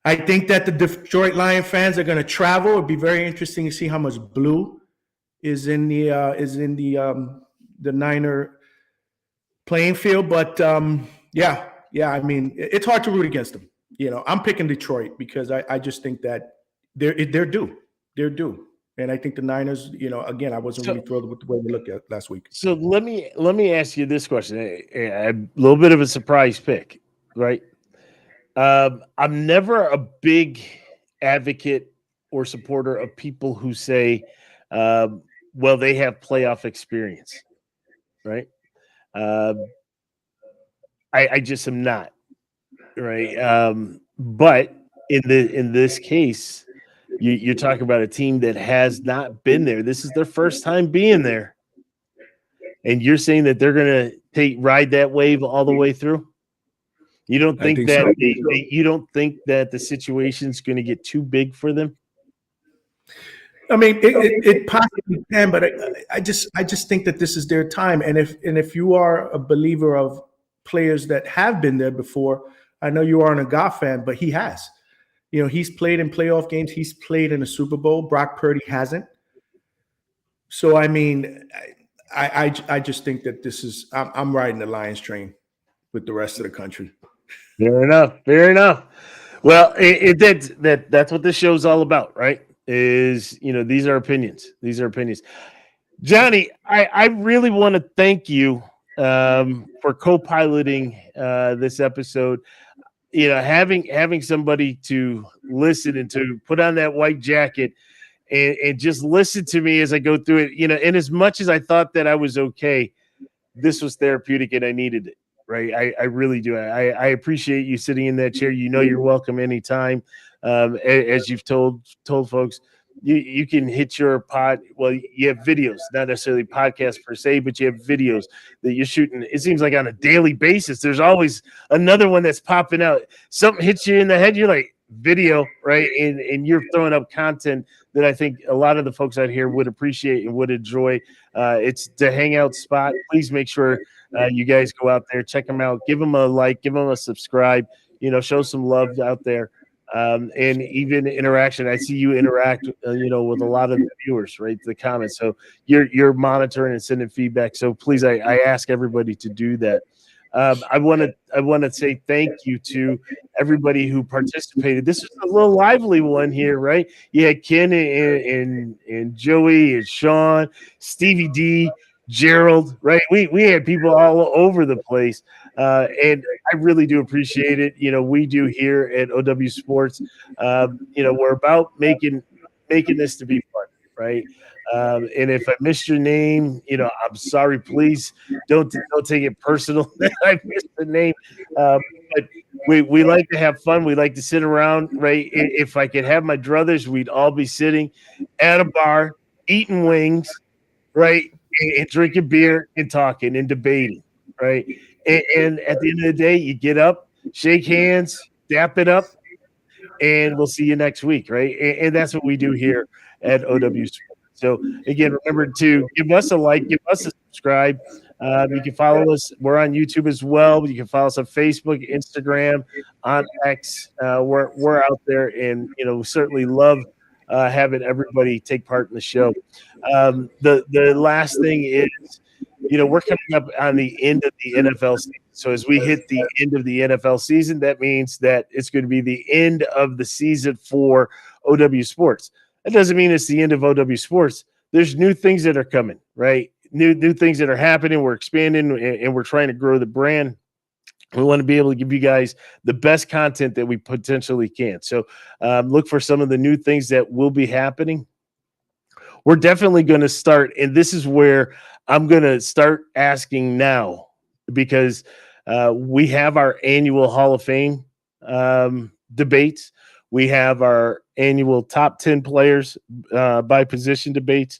I think that the Detroit Lion fans are going to travel. It'd be very interesting to see how much blue is in the Niner playing field. But yeah. I mean, it's hard to root against them. I'm picking Detroit because I just think that they're due. They're due. And I think the Niners, again, I wasn't really thrilled with the way we looked at last week. So let me ask you this question. A little bit of a surprise pick, right? I'm never a big advocate or supporter of people who say, well, they have playoff experience, right? I just am not, right? But in this case, you're talking about a team that has not been there. This is their first time being there, and you're saying that they're going to ride that wave all the way through. You don't think that so. You don't think that the situation's going to get too big for them? I mean, it possibly can, but I just think that this is their time. And if you are a believer of players that have been there before, I know you aren't a Goff fan, but he has. He's played in playoff games. He's played in a Super Bowl. Brock Purdy hasn't. So I mean, I just think that this is I'm riding the Lions train with the rest of the country. Fair enough. Well, that's what this show's all about, right? Is these are opinions. Johnny, I really want to thank you for co-piloting this episode. Having somebody to listen and to put on that white jacket and just listen to me as I go through it. And as much as I thought that I was okay, this was therapeutic and I needed it. Right. I really do. I appreciate you sitting in that chair. You're welcome anytime. As you've told folks, you can hit your pod. Well, you have videos, not necessarily podcasts per se, but you have videos that you're shooting. It seems like on a daily basis, there's always another one that's popping out. Something hits you in the head. You're like, video, right? And you're throwing up content that I think a lot of the folks out here would appreciate and would enjoy. It's the hangout spot. Please make sure you guys go out there, check them out, give them a like, give them a subscribe, show some love out there. And even interaction. I see you interact, with a lot of the viewers, right? The comments. So you're monitoring and sending feedback. So please, I ask everybody to do that. I want to say thank you to everybody who participated. This was a little lively one here, right? You had Ken and Joey and Sean, Stevie D, Gerald, right? We had people all over the place, and I really do appreciate it. We do here at OW Sports. We're about making this to be fun, right? And if I missed your name, I'm sorry. Please don't take it personal that I missed the name. But we like to have fun. We like to sit around, right? If I could have my druthers, we'd all be sitting at a bar, eating wings, right? And drinking beer and talking and debating, right? And at the end of the day, you get up, shake hands, dap it up, and we'll see you next week, right? And that's what we do here at OW Sports. So again, remember to give us a like, give us a subscribe. You can follow us. We're on YouTube as well. You can follow us on Facebook, Instagram, on X. We're out there, and certainly love having everybody take part in the show. The last thing is, we're coming up on the end of the NFL season. So as we hit the end of the NFL season, that means that it's going to be the end of the season for OW Sports. That doesn't mean it's the end of OW Sports. There's new things that are coming, right? New things that are happening. We're expanding and we're trying to grow the brand. We want to be able to give you guys the best content that we potentially can. So look for some of the new things that will be happening. We're definitely going to start, and this is where I'm going to start asking now, because we have our annual Hall of Fame debates. We have our annual top 10 players by position debates.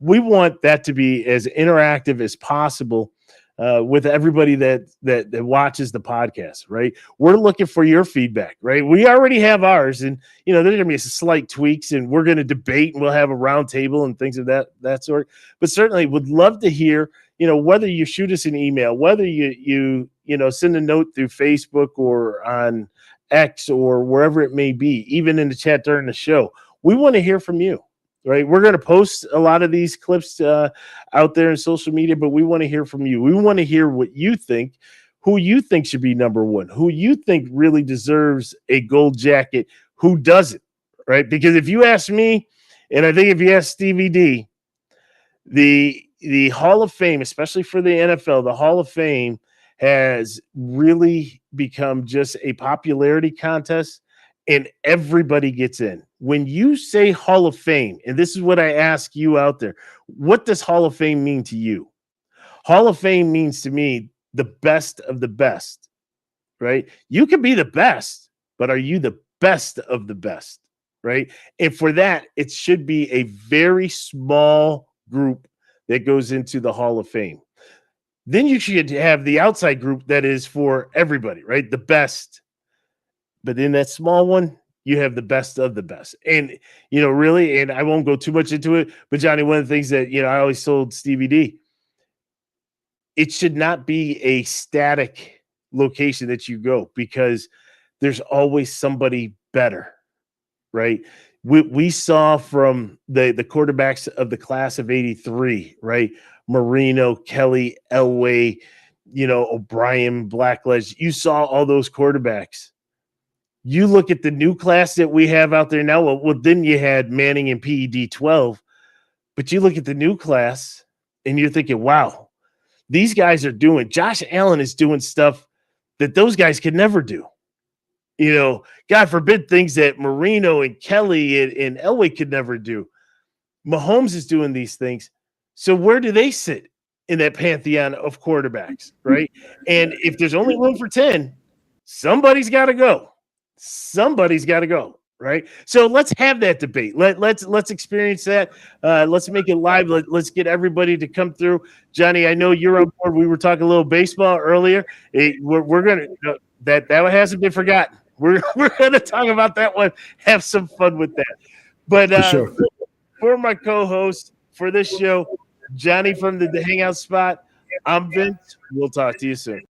We want that to be as interactive as possible with everybody that watches the podcast, right? We're looking for your feedback, right? We already have ours, and there's going to be some slight tweaks, and we're going to debate, and we'll have a round table and things of that sort. But certainly would love to hear, whether you shoot us an email, whether you send a note through Facebook or on X or wherever it may be, even in the chat during the show. We want to hear from you. Right, we're going to post a lot of these clips out there in social media, but we want to hear from you. We want to hear what you think, who you think should be number one, who you think really deserves a gold jacket, who doesn't, right? Because if you ask me, and I think if you ask Stevie D, the Hall of Fame, especially for the NFL, the Hall of Fame has really become just a popularity contest, and everybody gets in. When you say Hall of Fame, and this is what I ask you out there, what does Hall of Fame mean to you? Hall of Fame means to me the best of the best, right? You can be the best, but are you the best of the best, right? And for that, it should be a very small group that goes into the Hall of Fame. Then you should have the outside group that is for everybody, right? The best. But in that small one, you have the best of the best. And, really, and I won't go too much into it, but Johnny, one of the things that, I always told Stevie D, it should not be a static location that you go, because there's always somebody better, right? We saw from the quarterbacks of the class of 83, right? Marino, Kelly, Elway, O'Brien, Blackledge. You saw all those quarterbacks. You look at the new class that we have out there now. Well, then you had Manning and PED 12, but you look at the new class and you're thinking, wow, these guys are doing, Josh Allen is doing stuff that those guys could never do. God forbid, things that Marino and Kelly and Elway could never do. Mahomes is doing these things. So where do they sit in that pantheon of quarterbacks, right? And if there's only room for 10, somebody's got to go. Somebody's got to go, right? So let's have that debate. Let's experience that. Let's make it live. Let's get everybody to come through. Johnny, I know you're on board. We were talking a little baseball earlier. We're gonna that hasn't been forgotten. We're gonna talk about that one. Have some fun with that. But sure. for my co-host for this show, Johnny from the Hangout Spot, I'm Vince. We'll talk to you soon.